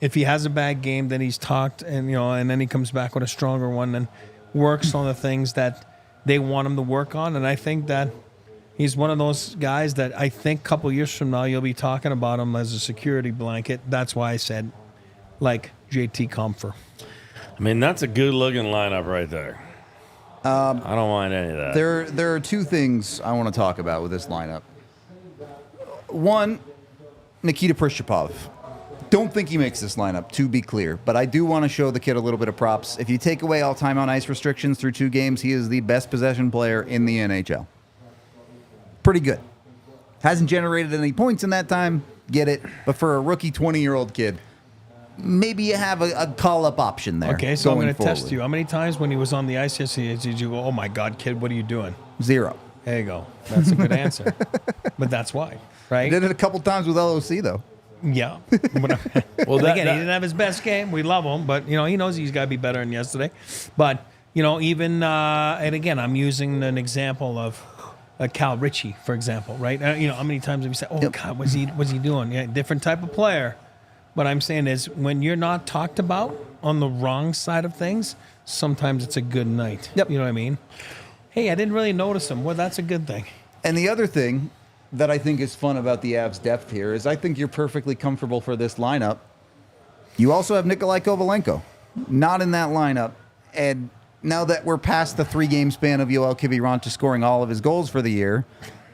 if he has a bad game, then he's talked, and and then he comes back with a stronger one and works on the things that they want him to work on. And I think that he's one of those guys that I think a couple years from now you'll be talking about him as a security blanket. That's why I said like JT Comfort. I mean, that's a good-looking lineup right there. I don't mind any of that. There are 2 things I want to talk about with this lineup. One, Nikita Prishchapov. Don't think he makes this lineup, to be clear, but I do want to show the kid a little bit of props. If you take away all time on ice restrictions through 2 games, he is the best possession player in the NHL. Pretty good. Hasn't generated any points in that time, get it, but for a rookie 20-year-old kid, maybe you have a call-up option there. Okay, so I'm going to forward. test you. How many times when he was on the ice yesterday did you go, oh my God, kid, what are you doing? 0. There you go. That's a good answer. But that's why, right? Did it a couple times with LOC, though. Yeah. Well, again, he didn't have his best game. We love him, but he knows he's got to be better than yesterday. But even and again, I'm using an example of Cal Ritchie, for example, right? How many times have you said, "Oh God, what's he doing?" Yeah, different type of player. What I'm saying is, when you're not talked about on the wrong side of things, sometimes it's a good night. Yep. You know what I mean? Hey, I didn't really notice him. Well, that's a good thing. And the other thing that I think is fun about the Avs' depth here is I think you're perfectly comfortable for this lineup. You also have Nikolai Kovalenko, not in that lineup. And now that we're past the 3-game span of Yoel Kiviranta scoring all of his goals for the year,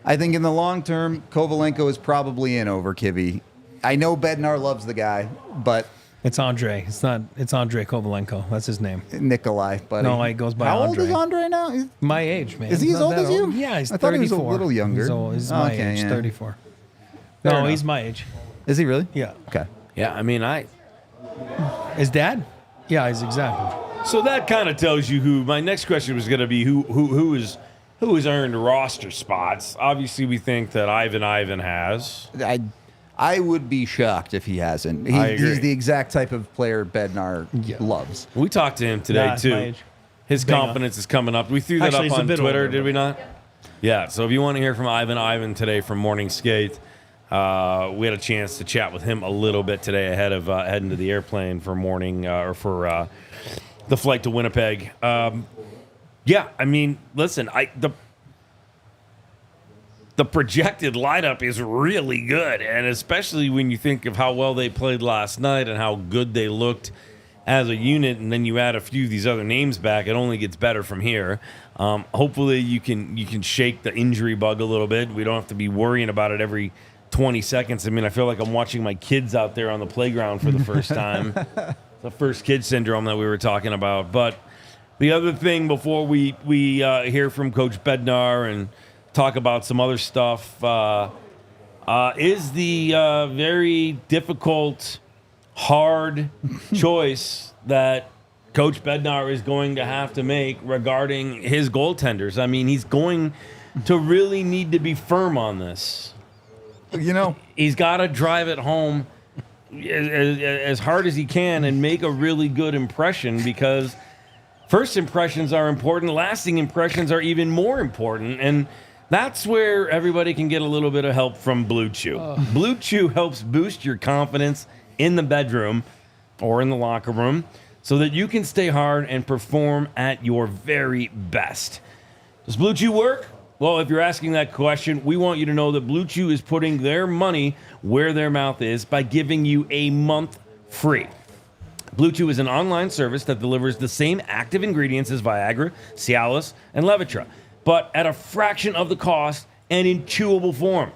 I think in the long term, Kovalenko is probably in over Kivy. I know Bednar loves the guy, but It's Andre. It's Andre Kovalenko. That's his name. Nikolai, buddy. No, he goes by How Andre. old is Andre now? My age, man. Is he He's as not old that as you? Yeah, he's 34. I thought he was a little younger. He's old. He's my Okay, age, yeah. 34. Fair No, enough. he's my age. Is he really? Yeah. Okay. Yeah, I mean, His dad? Yeah, he's exactly. So that kind of tells you who. My next question was going to be who has earned roster spots. Obviously, we think that Ivan has. I would be shocked if he hasn't. I agree. He's the exact type of player Bednar loves. We talked to him today Nah, too. my age. His Big confidence is coming up. We threw that Actually, up he's a on bit Twitter, older, did we but- not? Yeah. So if you want to hear from Ivan today from Morning Skate, we had a chance to chat with him a little bit today ahead of heading to the airplane for morning or for the flight to Winnipeg. Yeah, I mean, listen, the projected lineup is really good, and especially when you think of how well they played last night and how good they looked as a unit, and then you add a few of these other names back, it only gets better from here. Hopefully you can shake the injury bug a little bit. We don't have to be worrying about it every 20 seconds. I mean, I feel like I'm watching my kids out there on the playground for the first time. The first kid syndrome that we were talking about. But the other thing before we hear from Coach Bednar and talk about some other stuff is the very difficult, hard choice that Coach Bednar is going to have to make regarding his goaltenders. I mean, he's going to really need to be firm on this. You know, He's got to drive it home as hard as he can and make a really good impression, because first impressions are important. Lasting impressions are even more important. And that's where everybody can get a little bit of help from Blue Chew. Blue Chew helps boost your confidence in the bedroom or in the locker room so that you can stay hard and perform at your very best. Does Blue Chew work? Well, if you're asking that question, we want you to know that Blue Chew is putting their money where their mouth is by giving you a month free. Blue Chew is an online service that delivers the same active ingredients as Viagra, Cialis, and Levitra, but at a fraction of the cost and in chewable form.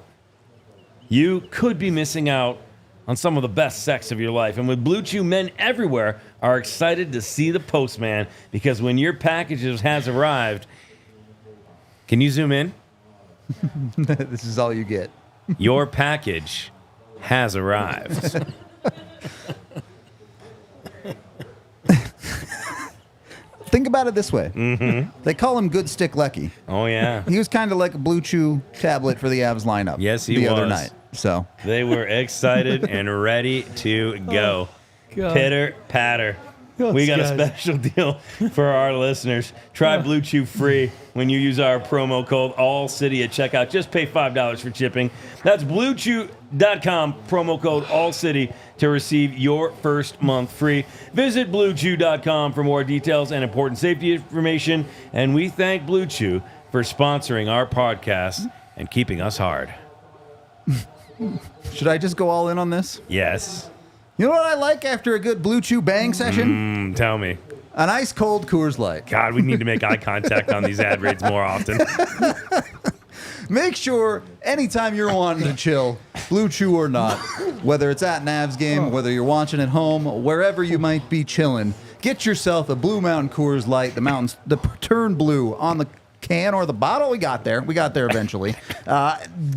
You could be missing out on some of the best sex of your life. And with Blue Chew, men everywhere are excited to see the postman, because when your package has arrived, can you zoom in? this is all you get. Your package has arrived. Think about it this way. Mm-hmm. They call him Good Stick Lecky. Oh, yeah. He was kind of like a Blue Chew tablet for the Avs lineup. Yes, he the was. other night. So They were excited and ready to go. God. Pitter patter. We got a special deal for our listeners. Try Blue Chew free when you use our promo code ALLCITY at checkout. Just pay $5 for shipping. That's BlueChew.com, promo code ALLCITY to receive your first month free. Visit BlueChew.com for more details and important safety information. And we thank Blue Chew for sponsoring our podcast and keeping us hard. should I just go all in on this? Yes. You know what I like after a good Blue Chew bang session? Tell me. An ice cold Coors Light. God, we need to make eye contact on these ad reads more often. Make sure anytime you're wanting to chill, Blue Chew or not, whether it's at an Avs game, whether you're watching at home, wherever you might be chilling, get yourself a Blue Mountain Coors Light. The mountains, the turn blue on the can or the bottle. We got there eventually.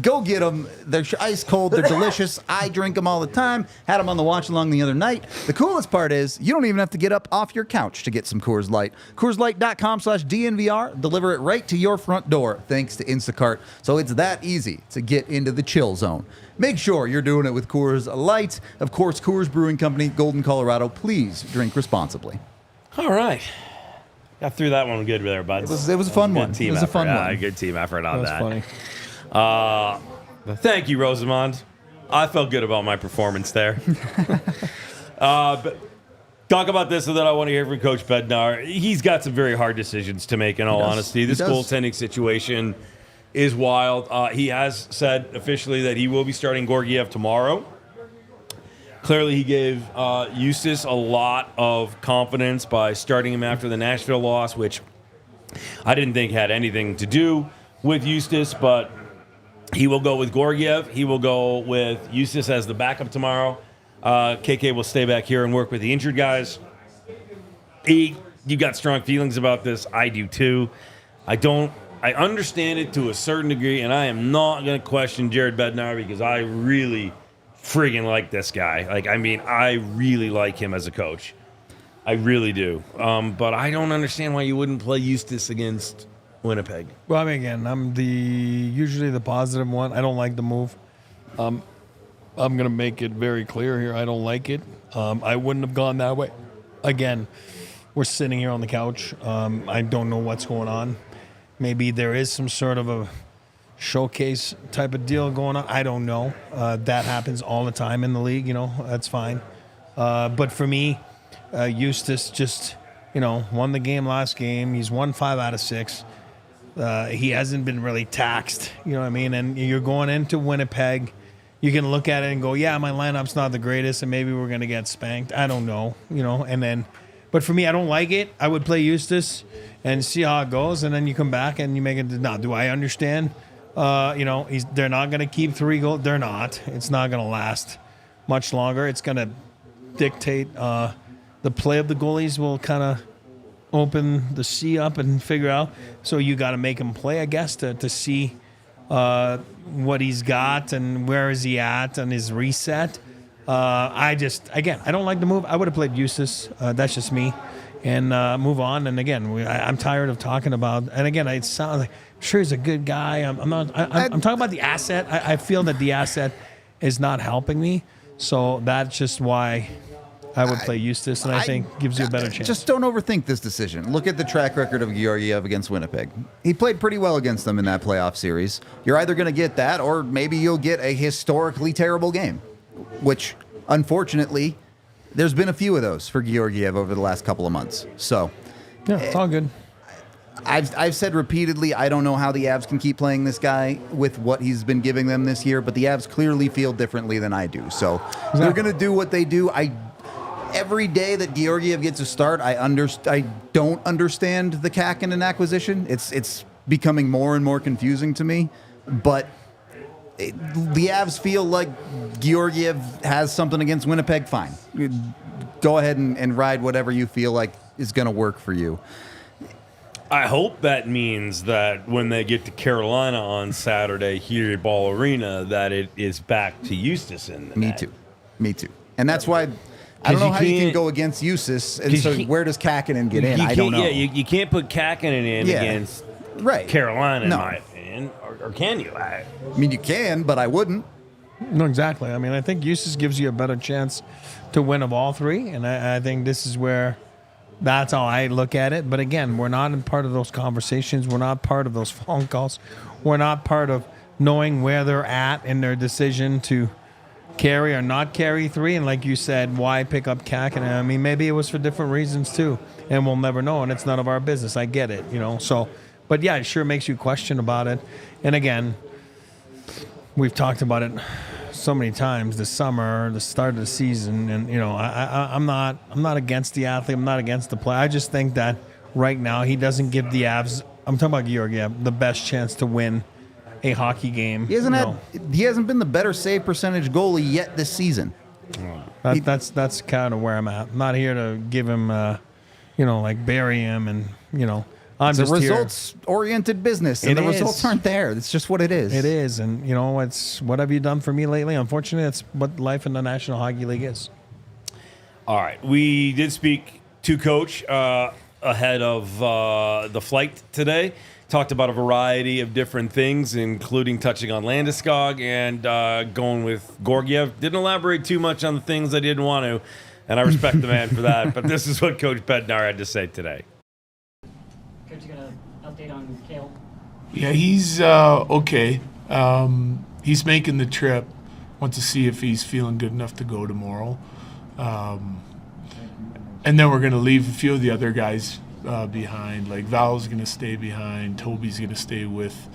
Go get them. They're ice cold. They're delicious. I drink them all the time. Had them on the watch along the other night. The coolest part is you don't even have to get up off your couch to get some Coors Light. CoorsLight.com/DNVR. Deliver it right to your front door thanks to Instacart. So it's that easy to get into the chill zone. Make sure you're doing it with Coors Light. Of course, Coors Brewing Company, Golden, Colorado. Please drink responsibly. All right. Got through that one good there, bud. It was a fun one. Team It was a effort. fun Yeah, one. good team effort on That's that. funny. Thank you, Rosamond. I felt good about my performance there. But talk about this, and then I want to hear from Coach Bednar. He's got some very hard decisions to make, in all honesty. This does. goaltending situation is wild. He has said officially that he will be starting Georgiev tomorrow. Clearly, he gave Eustace a lot of confidence by starting him after the Nashville loss, which I didn't think had anything to do with Eustace, but he will go with Georgiev. He will go with Eustace as the backup tomorrow. KK will stay back here and work with the injured guys. You got strong feelings about this. I do too. I understand it to a certain degree, and I am not going to question Jared Bednar because I really friggin' like this guy. I really like him as a coach. I really do. But I don't understand why you wouldn't play Eustace against Winnipeg. Well, I mean, again, I'm usually the positive one. I don't like the move. I'm going to make it very clear here. I don't like it. I wouldn't have gone that way. Again, we're sitting here on the couch. I don't know what's going on. Maybe there is some sort of a showcase type of deal going on. I don't know. That happens all the time in the league. That's fine. But for me, Eustace just, won the game last game. He's won 5 out of 6. He hasn't been really taxed, you know what I mean? And you're going into Winnipeg. You can look at it and go, yeah, my lineup's not the greatest, and maybe we're going to get spanked. I don't know, but for me, I don't like it. I would play Eustace and see how it goes, and then you come back and you make it. Now, do I understand? They're not going to keep 3 goals. They're not. It's not going to last much longer. It's going to dictate the play of the goalies will kind of open the sea up and figure out. So you got to make him play, I guess, to see what he's got and where is he at and his reset. I don't like the move. I would have played Eustace. That's just me. And move on. And again, I'm tired of talking about. And again, it sounds like sure he's a good guy. I'm talking about the asset. I feel that the asset is not helping me. So that's just why I would play Eustace, and I think gives you a better chance. Just don't overthink this decision. Look at the track record of Georgiev against Winnipeg. He played pretty well against them in that playoff series. You're either going to get that, or maybe you'll get a historically terrible game, which, unfortunately, there's been a few of those for Georgiev over the last couple of months. So, yeah, it's all good. I've said repeatedly, I don't know how the Avs can keep playing this guy with what he's been giving them this year, but the Avs clearly feel differently than I do. So they're going to do what they do. Every day that Georgiev gets a start, I don't understand the Kakkonen acquisition. It's becoming more and more confusing to me. But the Avs feel like Georgiev has something against Winnipeg. Fine, go ahead and ride whatever you feel like is going to work for you. I hope that means that when they get to Carolina on Saturday here at Ball Arena, that it is back to Eustace in the net. Me too. And that's why I don't know how you can go against Eustace. And so where does Kakkonen get in? I don't know. Yeah, you can't put Kakkonen in against Carolina, in my opinion. Or can you? I mean, you can, but I wouldn't. No, exactly. I mean, I think Eustace gives you a better chance to win of all 3. And I think this is where that's how I look at it. But again, we're not in part of those conversations. We're not part of those phone calls. We're not part of knowing where they're at in their decision to carry or not carry 3. And like you said, why pick up Kakkonen? I mean, maybe it was for different reasons too. And we'll never know. And it's none of our business. I get it, So, but yeah, it sure makes you question about it. And again, we've talked about it so many times this summer, the start of the season, and I'm not against the athlete. I'm not against the play. I just think that right now he doesn't give the Avs. I'm talking about Georgiev, the best chance to win a hockey game. He hasn't been the better save percentage goalie yet this season. That's kind of where I'm at. I'm not here to give him, like bury him, and it's a results-oriented business, and the results aren't there. It's just what it is. It is, and it's what have you done for me lately? Unfortunately, that's what life in the National Hockey League is. All right, we did speak to Coach ahead of the flight today. Talked about a variety of different things, including touching on Landeskog and going with Georgiev. Didn't elaborate too much on the things I didn't want to, and I respect the man for that. But this is what Coach Bednar had to say today. Coach, you got an update on Cale? Yeah, he's okay. He's making the trip. Want to see if he's feeling good enough to go tomorrow. And then we're going to leave a few of the other guys behind. Like Val's going to stay behind. Toby's going to stay with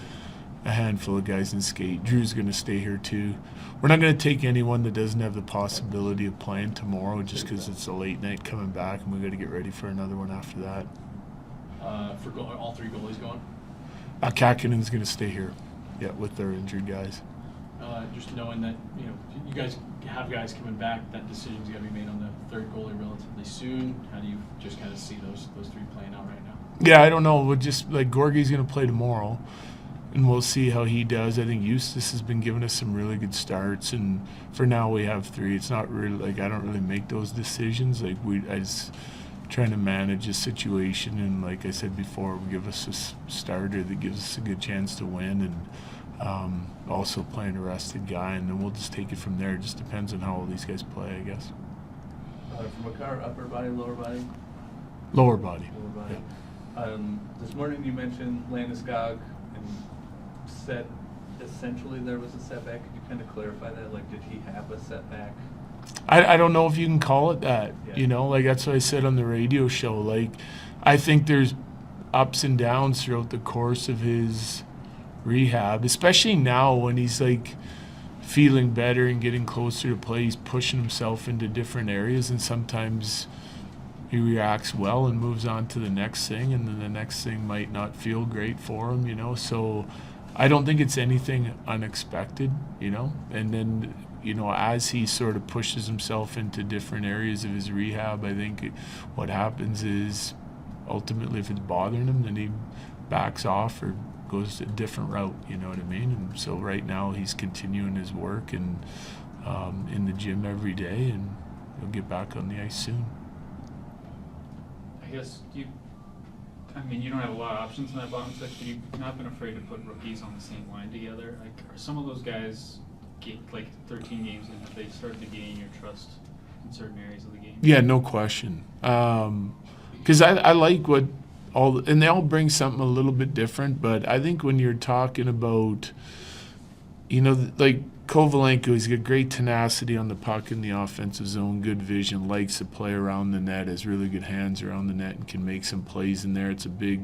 a handful of guys in skate. Drew's going to stay here too. We're not going to take anyone that doesn't have the possibility of playing tomorrow just because it's a late night coming back and we got to get ready for another one after that. For all 3 goalies going? Kakkonen's going to stay here, with their injured guys. just knowing that, you guys have guys coming back, that decision's got to be made on the third goalie relatively soon. How do you just kind of see those three playing out right now? Yeah, I don't know. We'll just, like, Gorgie's going to play tomorrow, and we'll see how he does. I think Eustace has been giving us some really good starts, and for now we have three. It's not really, like, I don't really make those decisions. Like, I just trying to manage a situation, and like I said before, give us a starter that gives us a good chance to win, and also playing a rested guy, and then we'll just take it from there. It just depends on how all these guys play, I guess. From Makar, upper body, lower body? Lower body. Lower body. Yeah. This morning you mentioned Landeskog and said essentially there was a setback. Could you kind of clarify that? Like, did he have a setback? I don't know if you can call it that. Yeah. Like, that's what I said on the radio show. Like, I think there's ups and downs throughout the course of his rehab, especially now when he's like feeling better and getting closer to play. He's pushing himself into different areas, and sometimes he reacts well and moves on to the next thing, and then the next thing might not feel great for him, so I don't think it's anything unexpected, and then as he sort of pushes himself into different areas of his rehab, I think what happens is ultimately if it's bothering him, then he backs off or goes a different route, you know what I mean? And so right now he's continuing his work and in the gym every day, and he'll get back on the ice soon. I guess you don't have a lot of options in that bottom six, but you've not been afraid to put rookies on the same line together. Like, are some of those guys, like 13 games in, have they started to gain your trust in certain areas of the game? Yeah, no question. Because I like what and they all bring something a little bit different, but I think when you're talking about, like Kovalenko, he's got great tenacity on the puck in the offensive zone, good vision, likes to play around the net, has really good hands around the net, and can make some plays in there. It's a big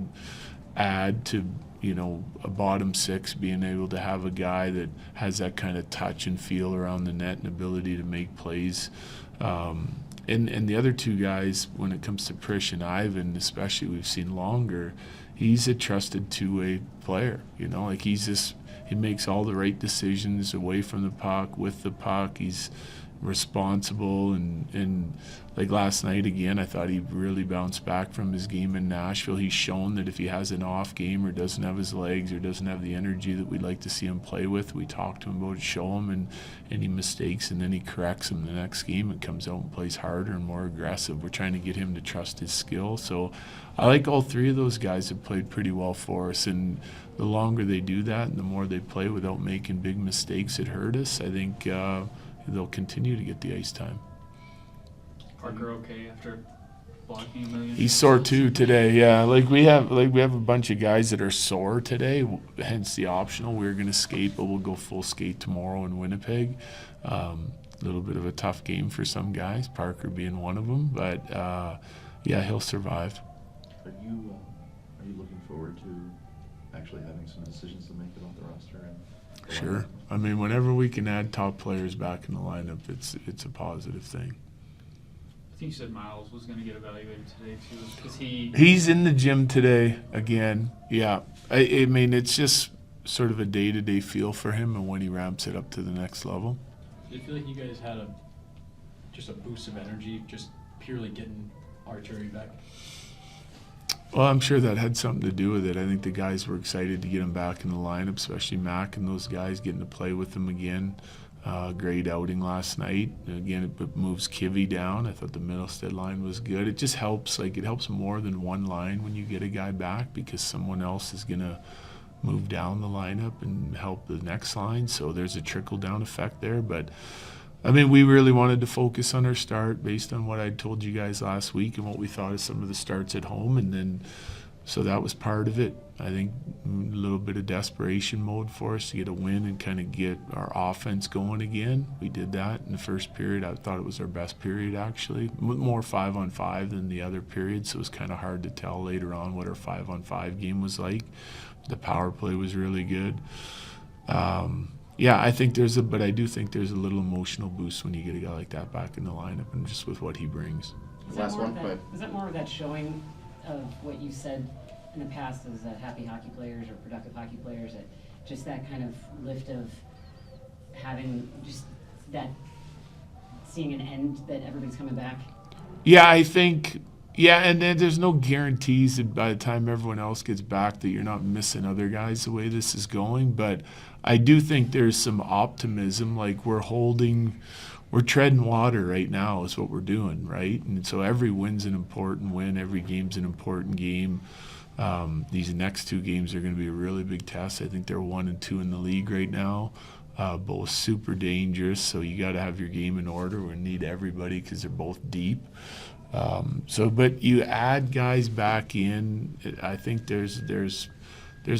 add to, a bottom six, being able to have a guy that has that kind of touch and feel around the net and ability to make plays. And the other two guys, when it comes to Prish and Ivan, especially, we've seen longer, he's a trusted two-way player. Like, he makes all the right decisions away from the puck, with the puck. He's responsible, and like last night again, I thought he really bounced back from his game in Nashville. He's shown that if he has an off game or doesn't have his legs or doesn't have the energy that we'd like to see him play with, we talk to him about it, show him, and he mistakes, and then he corrects him the next game and comes out and plays harder and more aggressive. We're trying to get him to trust his skill. So I like all three of those guys have played pretty well for us, and the longer they do that and the more they play without making big mistakes that hurt us, I think they'll continue to get the ice time. Parker okay after blocking a million? He's sore too today. Yeah, we have a bunch of guys that are sore today. Hence the optional. We're going to skate, but we'll go full skate tomorrow in Winnipeg. A little bit of a tough game for some guys, Parker being one of them. But yeah, he'll survive. Are you looking forward to actually having some decisions to make about the roster? Sure. I mean, whenever we can add top players back in the lineup, it's a positive thing. I think you said Miles was going to get evaluated today too. Is He's in the gym today again. Yeah. I mean, it's just sort of a day-to-day feel for him and when he ramps it up to the next level. Do you feel like you guys had just a boost of energy just purely getting Artturi back? Well, I'm sure that had something to do with it. I think the guys were excited to get him back in the lineup, especially Mac and those guys, getting to play with him again. Great outing last night. Again, it moves Kivy down. I thought the Middlestead line was good. It just helps. Like, it helps more than one line when you get a guy back, because someone else is going to move down the lineup and help the next line. So there's a trickle-down effect there. But, I mean, we really wanted to focus on our start based on what I told you guys last week and what we thought of some of the starts at home. And then, so that was part of it. I think a little bit of desperation mode for us to get a win and kind of get our offense going again. We did that in the first period. I thought it was our best period, actually. More 5-on-5 than the other period, so it was kind of hard to tell later on what our 5-on-5 game was like. The power play was really good. Yeah, I think but I do think there's a little emotional boost when you get a guy like that back in the lineup and just with what he brings. Is that more of that showing of what you said in the past as happy hockey players or productive hockey players, that just that kind of lift of having just that, seeing an end that everybody's coming back? Yeah, I think. Yeah, and then there's no guarantees that by the time everyone else gets back that you're not missing other guys the way this is going. But I do think there's some optimism. Like we're treading water right now is what we're doing, right? And so every win's an important win. Every game's an important game. These next 2 games are going to be a really big test. I think they're 1 and 2 in the league right now. Both super dangerous, so you got to have your game in order. We need everybody because they're both deep. But you add guys back in. I think there's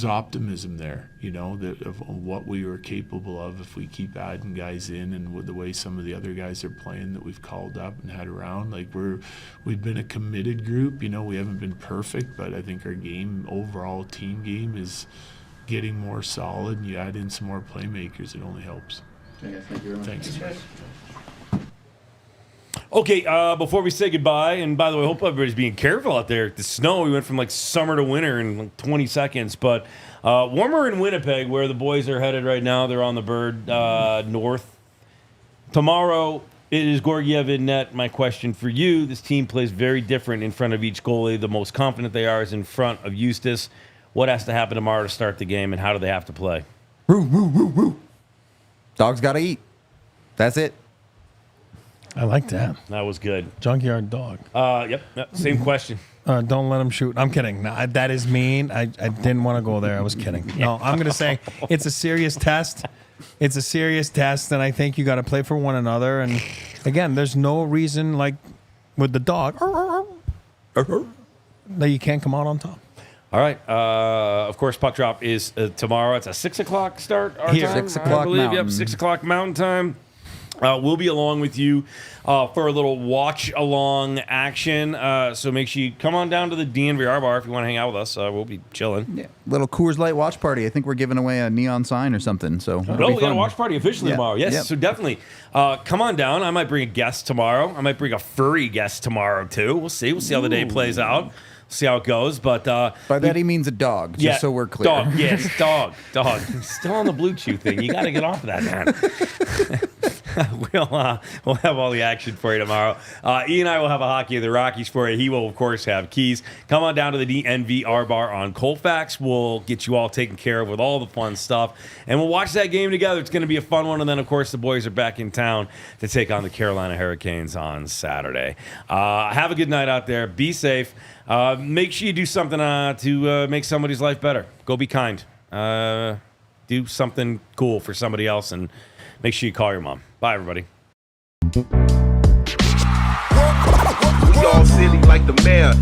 optimism there, that of what we were capable of if we keep adding guys in, and with the way some of the other guys are playing that we've called up and had around. Like we've been a committed group. We haven't been perfect, but I think our game, overall team game, is getting more solid. And you add in some more playmakers, it only helps. Okay, thank you very much. Thanks. Okay, before we say goodbye, and by the way, I hope everybody's being careful out there. The snow, we went from like summer to winter in like 20 seconds, but warmer in Winnipeg, where the boys are headed right now. They're on the bird north. Tomorrow, it is Georgiev in net. My question for you, this team plays very different in front of each goalie. The most confident they are is in front of Eustace. What has to happen tomorrow to start the game, and how do they have to play? Woo, woo, woo, woo. Dogs got to eat. That's it. I like that. That was good. Junkyard dog. Yep, same question. Don't let him shoot. I'm kidding. No, that is mean. I didn't want to go there. I was kidding. No, I'm going to say it's a serious test. It's a serious test, and I think you got to play for one another. And again, there's no reason, like with the dog, that you can't come out on top. All right. Of course, puck drop is tomorrow. It's a 6 o'clock start. Our Here, time, 6 o'clock I believe. Mountain. Yep, 6 o'clock Mountain Time. We'll be along with you for a little watch-along action. So make sure you come on down to the DNVR bar if you want to hang out with us. We'll be chilling. Yeah. Little Coors Light watch party. I think we're giving away a neon sign or something. So We got a watch party officially Yeah. tomorrow. Yes, Yep. so definitely come on down. I might bring a guest tomorrow. I might bring a furry guest tomorrow, too. We'll see. We'll see how the day plays out. See how it goes. But by that he means a dog, just so we're clear. Dog, yes, dog. Still on the Blue Chew thing. You got to get off of that, man. We'll have all the action for you tomorrow. Ian and I will have a Hockey of the Rockies for you. He will, of course, have keys. Come on down to the DNVR bar on Colfax. We'll get you all taken care of with all the fun stuff. And we'll watch that game together. It's going to be a fun one. And then, of course, the boys are back in town to take on the Carolina Hurricanes on Saturday. Have a good night out there. Be safe. Make sure you do something to make somebody's life better. Go be kind. Do something cool for somebody else, and make sure you call your mom. Bye, everybody. We all silly like the mayor.